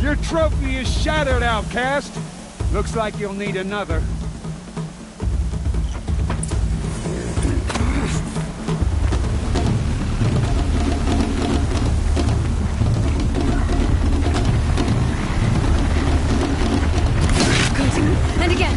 Your trophy is shattered, outcast. Looks like you'll need another. And again.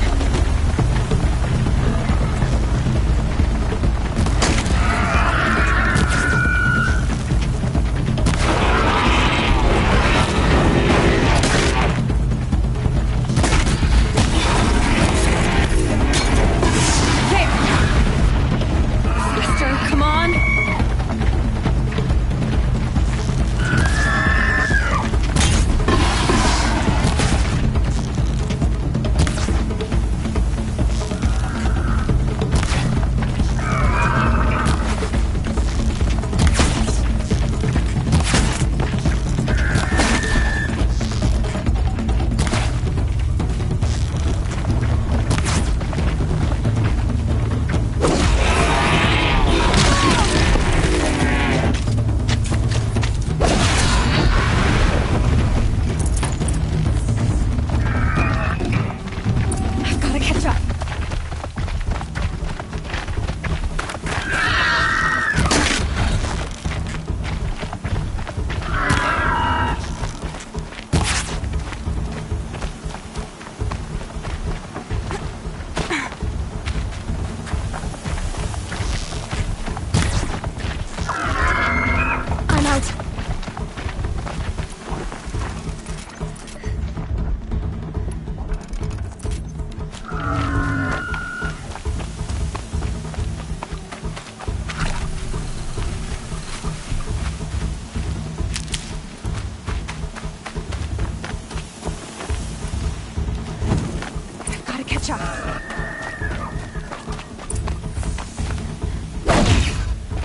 shaft.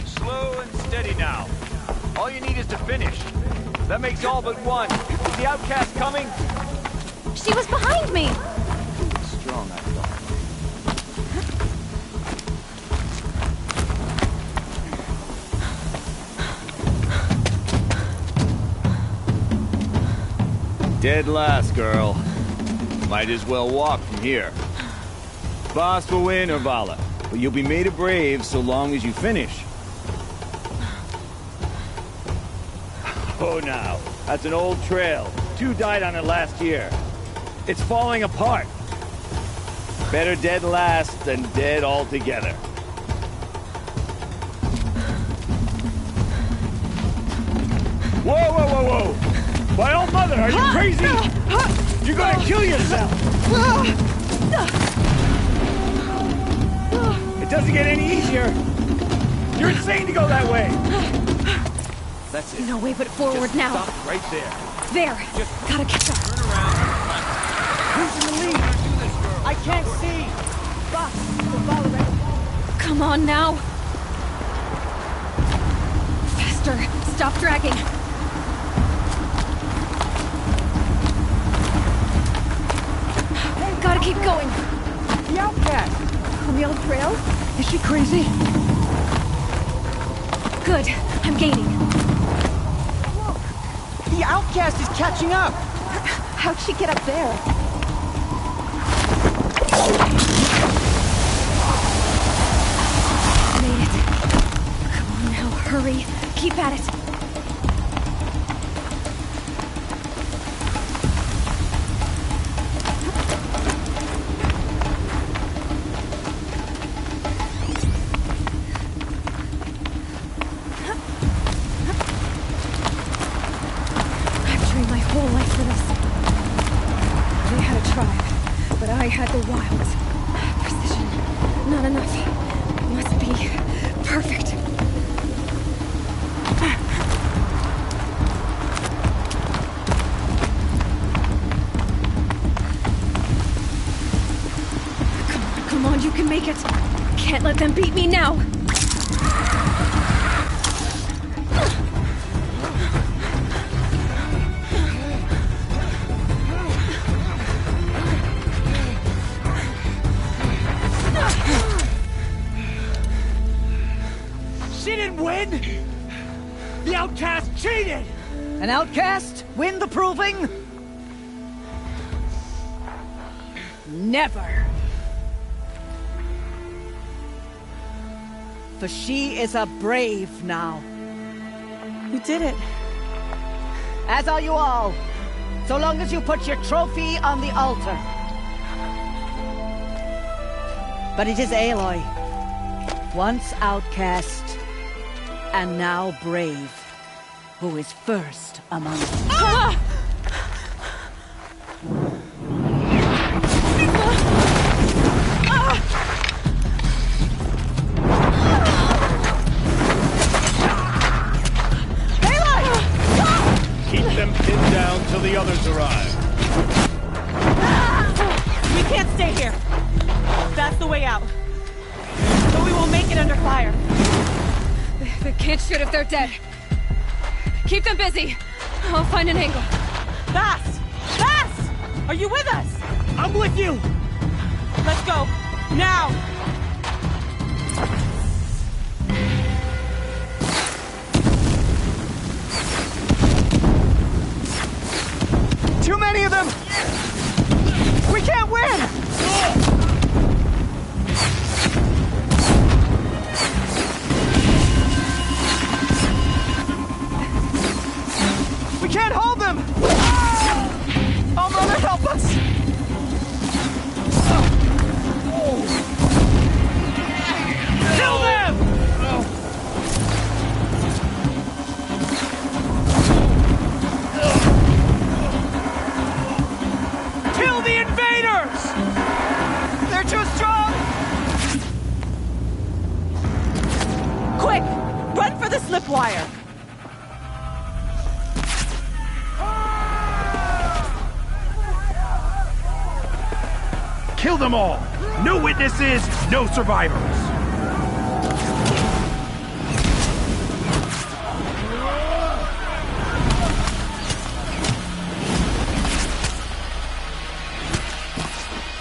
Slow and steady now. All you need is to finish. That makes all but one. Is the outcast coming? She was behind me! Strong, I thought. Dead last, girl. Might as well walk from here. Boss will win, Urvala, but you'll be made a brave so long as you finish. Oh, now. That's an old trail. 2 died on it last year. It's falling apart. Better dead last than dead altogether. Whoa, whoa, whoa, whoa! My old mother, are you crazy? You're gonna kill yourself! It doesn't get any easier! You're insane to go that way! That's it. No way but forward now. Stop right there. There. Gotta catch up. Turn around. Who's in the lead? I can't see. Boss, follow that. Come on now. Faster. Stop dragging. Gotta keep going. The outcast. On the old trail? Is she crazy? Good. I'm gaining. Look. The outcast is catching up. How'd she get up there? Made it. Come on now, hurry. Keep at it. I've trained my whole life for this. They had a tribe, but I had the wilds. Precision. Not enough. Must be perfect. Come on, you can make it. Can't let them beat me now. She didn't win! The outcast cheated! An outcast win the proving? Never. For she is a brave now. You did it. As are you all. So long as you put your trophy on the altar. But it is Aloy. Once outcast, and now brave, who is first among us. Ah! Keep them pinned down till the others arrive. We can't stay here. That's the way out. But we won't make it under fire. They can't shoot if they're dead. Keep them busy. I'll find an angle. Bass! Bass! Are you with us? I'm with you! Let's go. Now! Too many of them! We can't win! We can't hold them! Oh, Mother, help us! Kill them! Kill the invaders! They're too strong! Quick! Run for the slip wire! Kill them all! No witnesses, no survivors!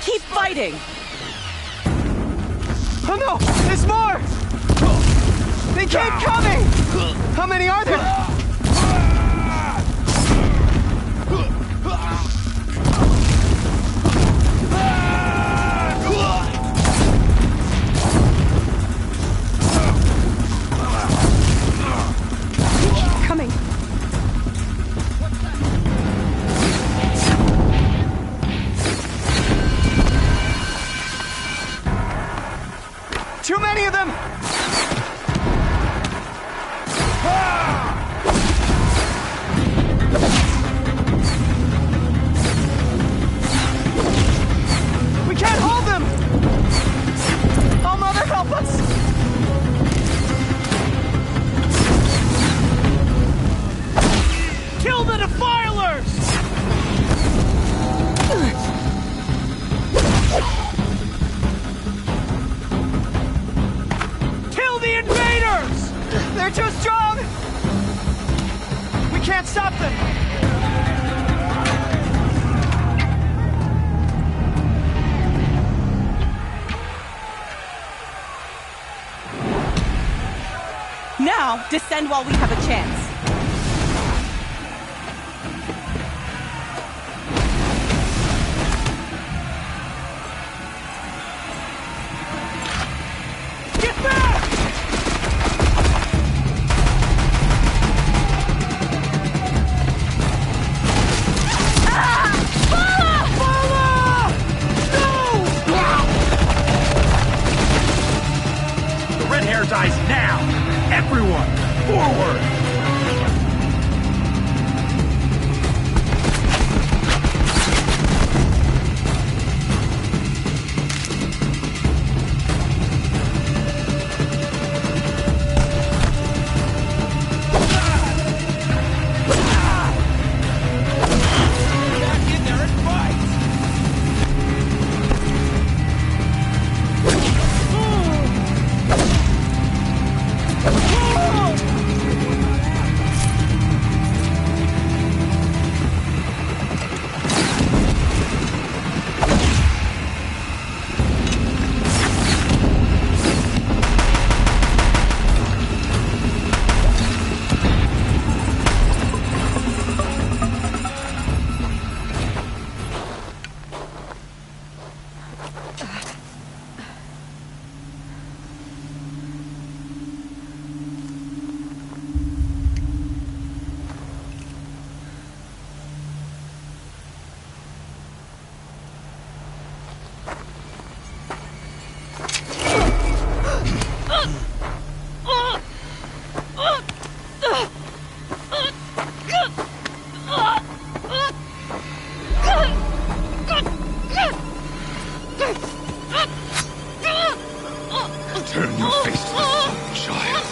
Keep fighting! Oh no! There's more! They keep coming! How many are there? Coming. Too many of them! We can't hold them! Oh, Mother, help us! Kill the defilers! Kill the invaders! They're too strong! We can't stop them! Now, descend while we have a chance. Get back! The red hair dies now! Everyone, forward! Turn your face to the sun, child.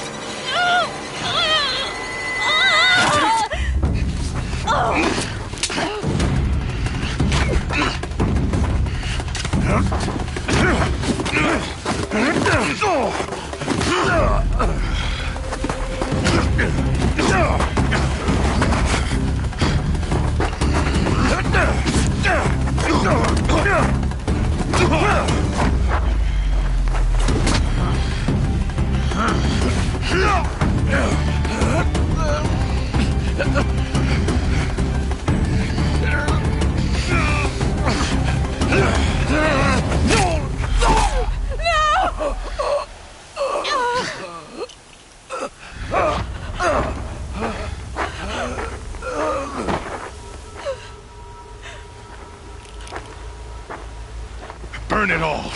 Burn it all,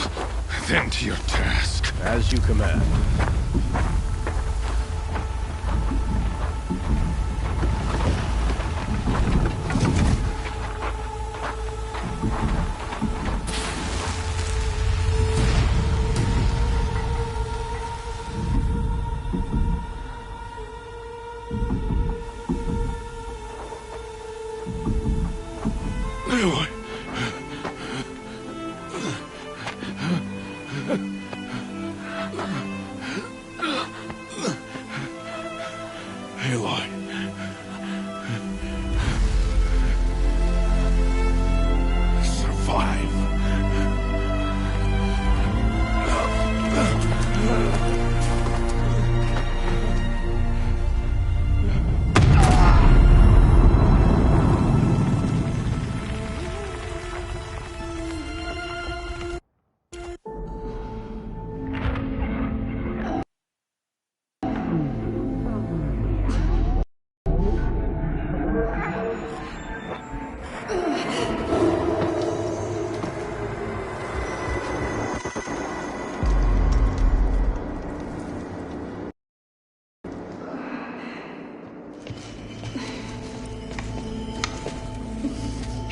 then to your task. As you command.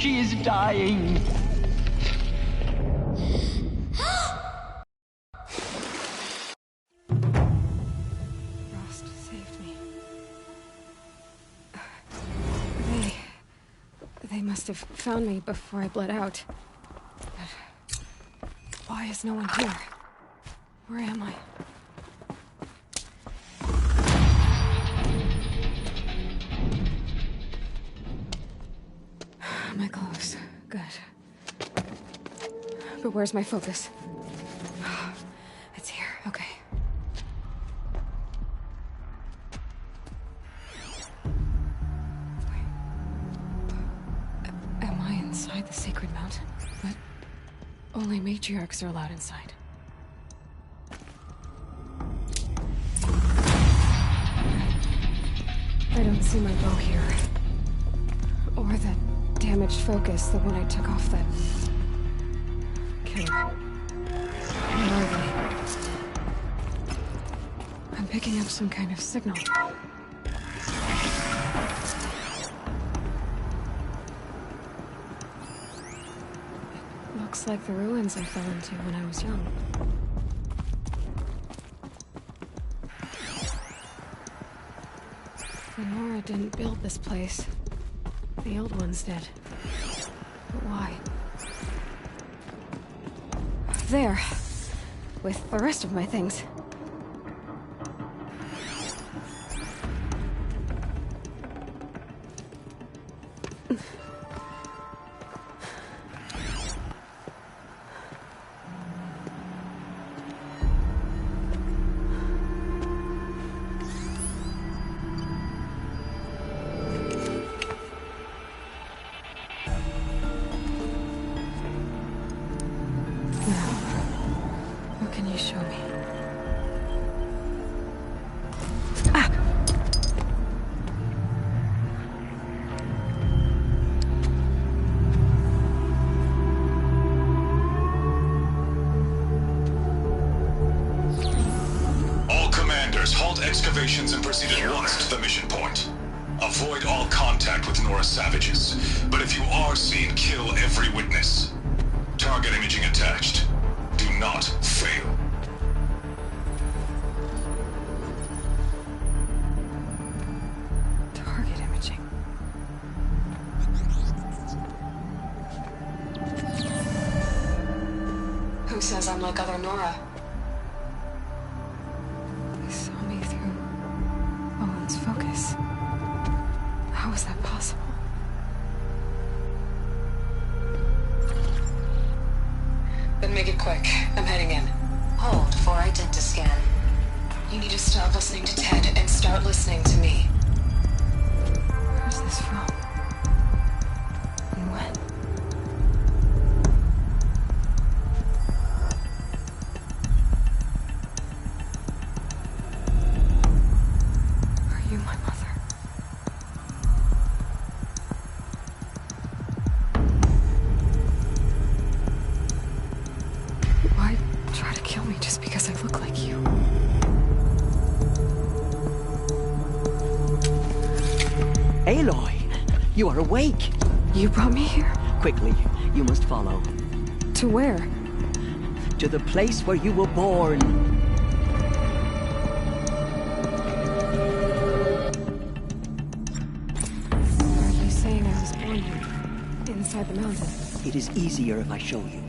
She is dying. Frost saved me. They must have found me before I bled out. But why is no one here? Where am I? My clothes. Good. But where's my focus? It's here. Okay. Am I inside the sacred mountain? But only matriarchs are allowed inside. I don't see my bow here. Or the damaged focus, the one I took off that killer. Where are they? I'm picking up some kind of signal. It looks like the ruins I fell into when I was young. Nora didn't build this place. The old ones did. But why? There. With the rest of my things. Excavations and proceed at once to the mission point. Avoid all contact with Nora savages, but if you are seen, kill every witness. Target imaging attached. Do not fail. Target imaging. Who says I'm like other Nora? Focus. How is that possible? Then make it quick. I'm heading in. Hold for identiscan. You need to stop listening to Ted and start listening to me. Where's this from? And when? Aloy, you are awake. You brought me here? Quickly, you must follow. To where? To the place where you were born. Are you saying I was born here? Inside the mountain? It is easier if I show you.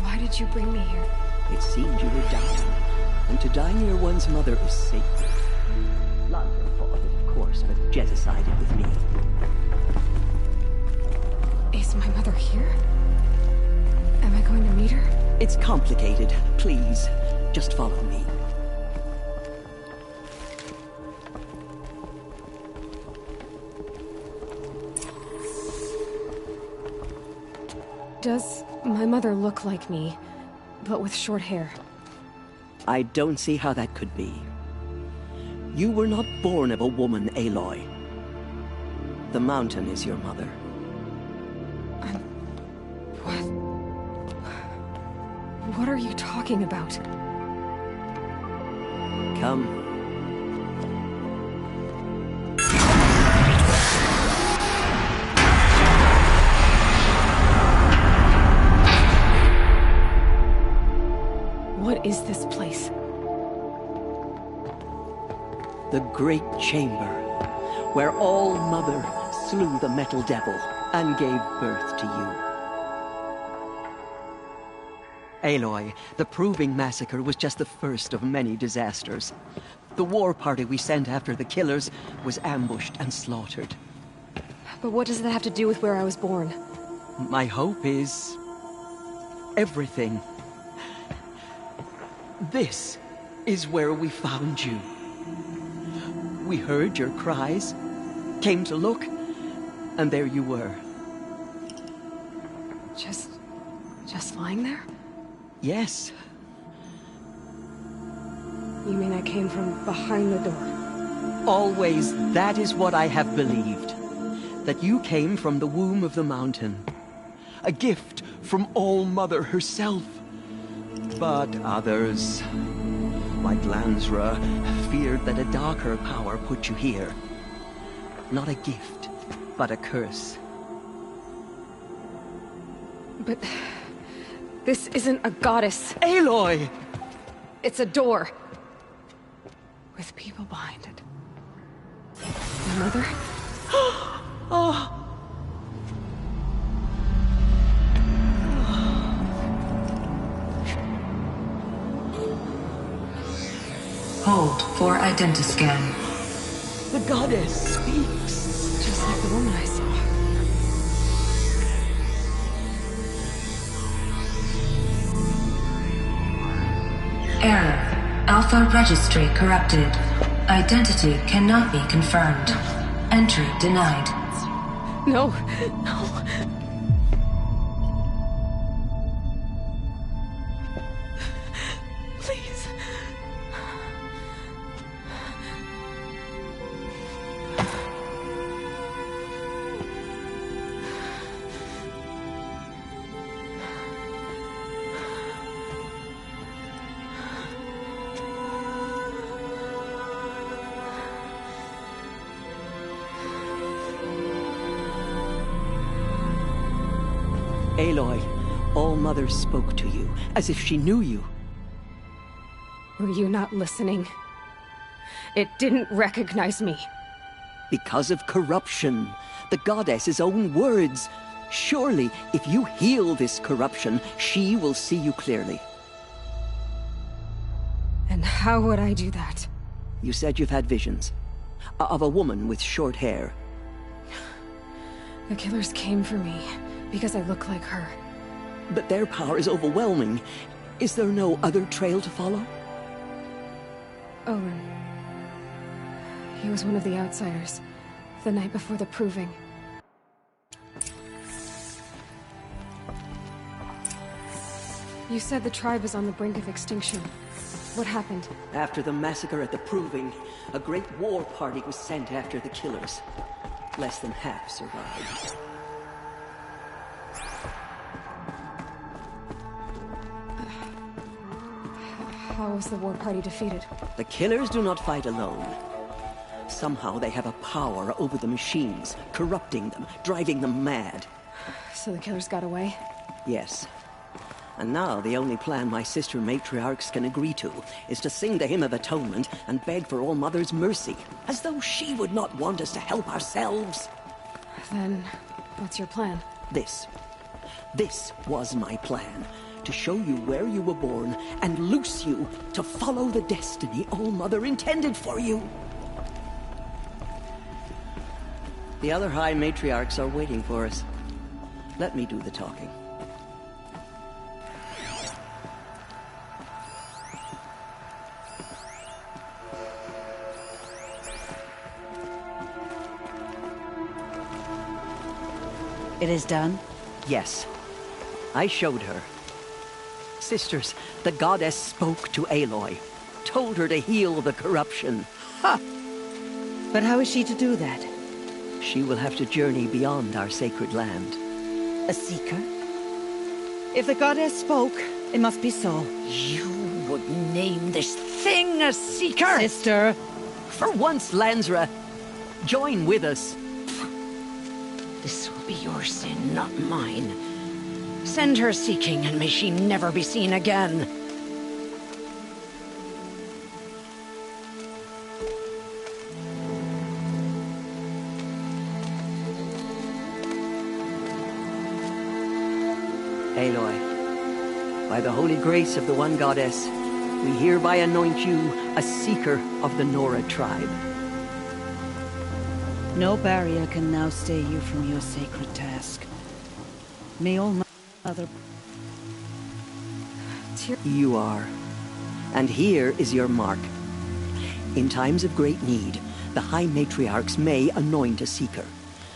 Why did you bring me here? It seemed you were dying, and to die near one's mother is sacred. Lancia fought it, of course, but Jezza sided with me. Is my mother here? Am I going to meet her? It's complicated. Please, just follow me. Does my mother look like me, but with short hair? I don't see how that could be. You were not born of a woman, Aloy. The mountain is your mother. What are you talking about? Come. What is this place? The Great Chamber, where All-Mother slew the Metal Devil and gave birth to you. Aloy, the Proving Massacre was just the first of many disasters. The war party we sent after the killers was ambushed and slaughtered. But what does that have to do with where I was born? My hope is... everything. This is where we found you. We heard your cries, came to look, and there you were. Just lying there? Yes. You mean I came from behind the door? Always, that is what I have believed. That you came from the womb of the mountain. A gift from All-Mother herself. But others, like Lansra, feared that a darker power put you here. Not a gift, but a curse. But... this isn't a goddess. Aloy! It's a door. With people behind it. My mother? Oh! Hold for identiscan. The goddess speaks. Just like the woman I saw. Error. Alpha registry corrupted. Identity cannot be confirmed. Entry denied. No. Please. Aloy, All-Mother spoke to you, as if she knew you. Were you not listening? It didn't recognize me. Because of corruption. The goddess's own words. Surely, if you heal this corruption, she will see you clearly. And how would I do that? You said you've had visions. Of a woman with short hair. The killers came for me, because I look like her. But their power is overwhelming. Is there no other trail to follow? Olin. He was one of the outsiders, the night before the Proving. You said the tribe is on the brink of extinction. What happened? After the massacre at the Proving, a great war party was sent after the killers. Less than half survived. How was the war party defeated? The killers do not fight alone. Somehow they have a power over the machines, corrupting them, driving them mad. So the killers got away? Yes. And now the only plan my sister matriarchs can agree to is to sing the Hymn of Atonement and beg for All-Mother's mercy, as though she would not want us to help ourselves. Then, what's your plan? This was my plan. To show you where you were born and loose you to follow the destiny All-Mother intended for you. The other High Matriarchs are waiting for us. Let me do the talking. It is done? Yes. I showed her. Sisters, the goddess spoke to Aloy. Told her to heal the corruption. Ha! But how is she to do that? She will have to journey beyond our sacred land. A seeker? If the goddess spoke, it must be so. You would name this thing a seeker? Sister! For once, Lansra, join with us. This will be your sin, not mine. Send her seeking, and may she never be seen again. Aloy, by the holy grace of the One Goddess, we hereby anoint you a seeker of the Nora tribe. No barrier can now stay you from your sacred task. May all Mother... You are. And here is your mark. In times of great need, the High Matriarchs may anoint a seeker.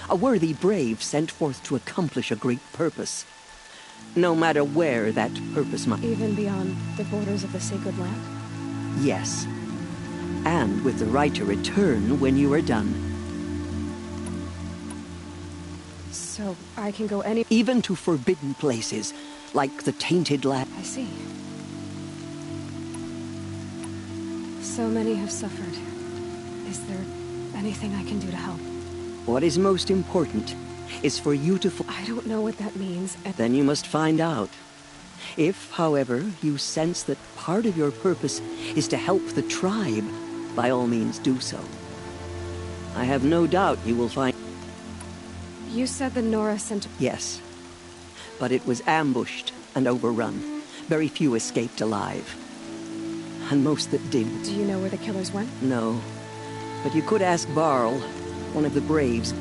A worthy brave sent forth to accomplish a great purpose. No matter where that purpose might... Even beyond the borders of the sacred land? Yes. And with the right to return when you are done. So I can go any... Even to forbidden places, like the Tainted Land. I see. So many have suffered. Is there anything I can do to help? What is most important is for you to... I don't know what that means. Then you must find out. If, however, you sense that part of your purpose is to help the tribe, by all means do so. I have no doubt you will find... You said the Nora sent... Yes. But it was ambushed and overrun. Very few escaped alive. And most that did... Do you know where the killers went? No. But you could ask Varl, one of the Braves.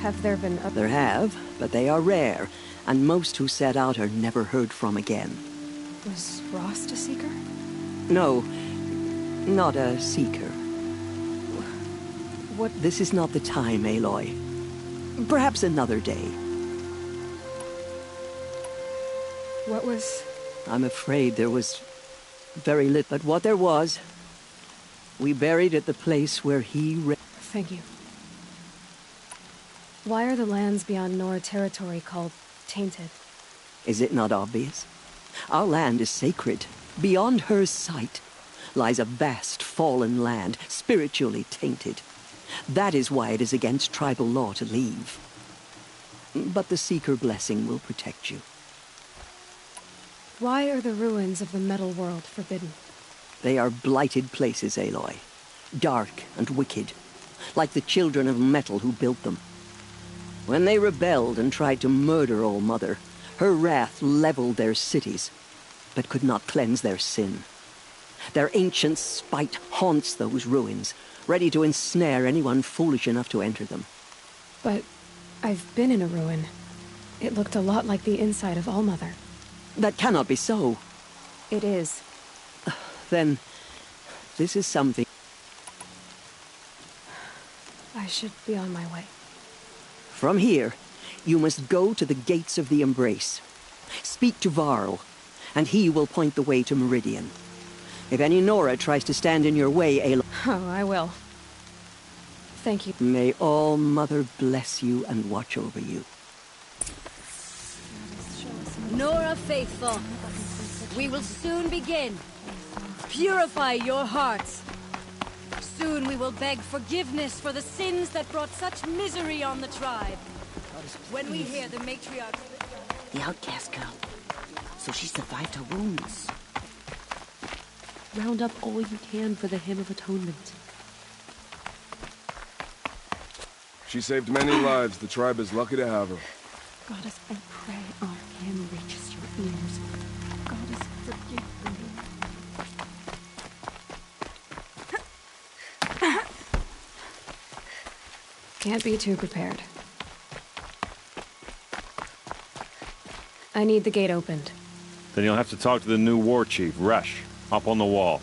Have there been... There have, but they are rare. And most who set out are never heard from again. Was Rost a seeker? No. Not a seeker. What... This is not the time, Aloy. Perhaps another day. What was... I'm afraid there was very little, but what there was, we buried at the place where he... Thank you. Why are the lands beyond Nora territory called tainted? Is it not obvious? Our land is sacred. Beyond her sight lies a vast fallen land, spiritually tainted. That is why it is against tribal law to leave. But the Seeker blessing will protect you. Why are the ruins of the metal world forbidden? They are blighted places, Aloy. Dark and wicked. Like the children of metal who built them. When they rebelled and tried to murder All Mother, her wrath leveled their cities, but could not cleanse their sin. Their ancient spite haunts those ruins, ready to ensnare anyone foolish enough to enter them. But I've been in a ruin. It looked a lot like the inside of All Mother. That cannot be so. It is. Then, this is something... I should be on my way. From here, you must go to the gates of the Embrace. Speak to Varl, and he will point the way to Meridian. If any Nora tries to stand in your way, Aloy... Oh, I will. Thank you. May All Mother bless you and watch over you. Nora faithful, we will soon begin. Purify your hearts. Soon we will beg forgiveness for the sins that brought such misery on the tribe. When we hear the matriarch... The outcast girl. So she survived her wounds. Round up all you can for the Hymn of Atonement. She saved many lives. The tribe is lucky to have her. Goddess, I pray our hymn reaches your ears. Goddess, forgive me. Can't be too prepared. I need the gate opened. Then you'll have to talk to the new war chief, Resh, up on the wall.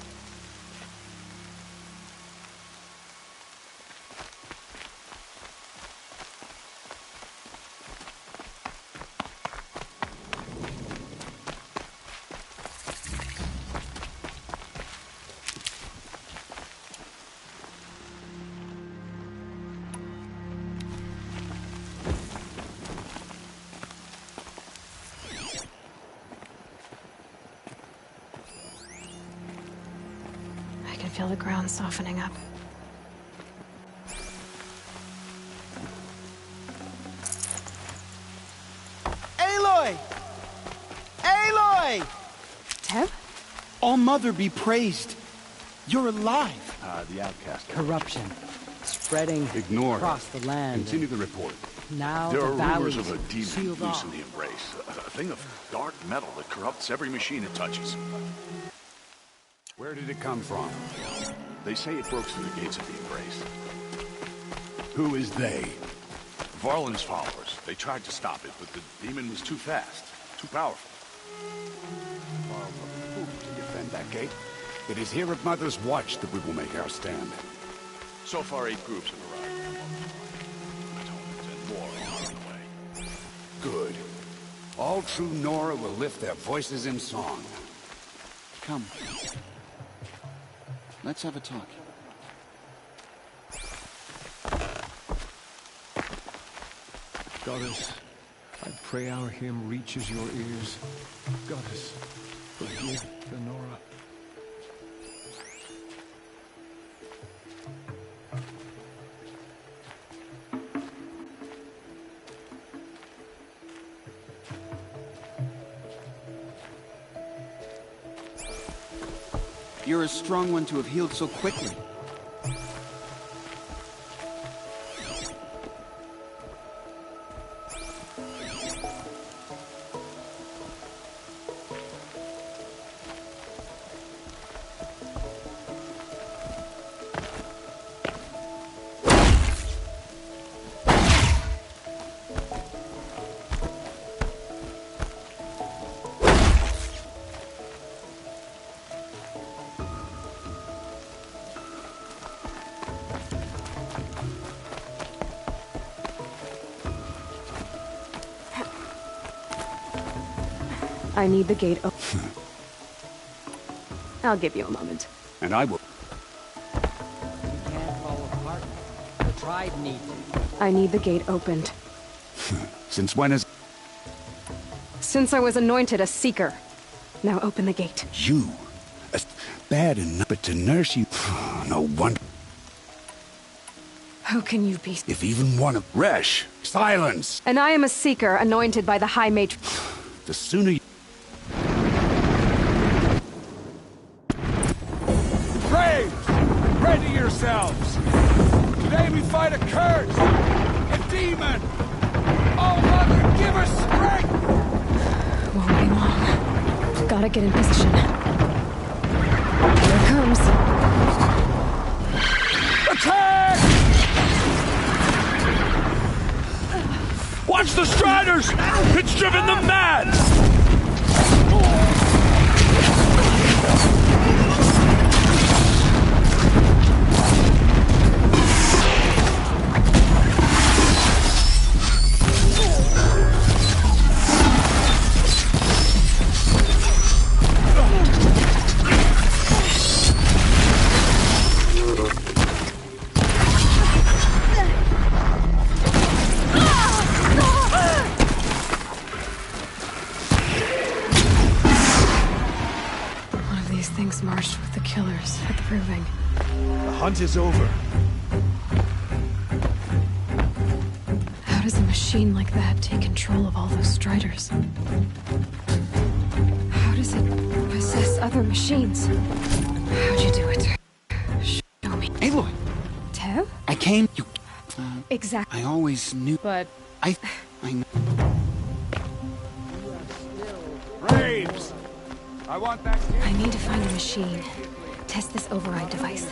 feel the ground softening up. Aloy! Aloy! Tev? All Mother be praised. You're alive. The outcast. Corruption. Spreading Ignore across the land. Continue the report. Now There the are rumors valleys of a demon sealed loose off. in the Embrace. A thing of dark metal that corrupts every machine it touches. Where did it come from? They say it broke through the gates of the Embrace. Who is they? Varlin's followers. They tried to stop it, but the demon was too fast, too powerful. To defend that gate. It is here at Mother's watch that we will make our stand. So far, 8 groups have arrived. Atonement and more are on the way. Good. All true Nora will lift their voices in song. Come. Let's have a talk. Goddess, I pray our hymn reaches your ears. Goddess, forgive the Nora. You're a strong one to have healed so quickly. I need the gate open. I'll give you a moment. And I will. We can't fall apart. The tribe needs it. I need the gate opened. Since when is... Since I was anointed a seeker. Now open the gate. You? Bad enough, but to nurse you... No wonder. Who can you be? If even one of... Resh! Silence! And I am a seeker anointed by the High Mage. The sooner you... Braves! Ready yourselves! Today we fight a curse! A demon! Oh, Mother, give us strength! Won't be long. Gotta get in position. Here it comes. Attack! Watch the Striders! It's driven them mad! Marched with the killers at the Proving. The hunt is over. How does a machine like that take control of all those Striders? How does it possess other machines? How'd you do it? Show me. Aloy! Tev? I came... You... Exactly. I always knew... But... I know. Braves! I want that... I need to find a machine. Test this override device.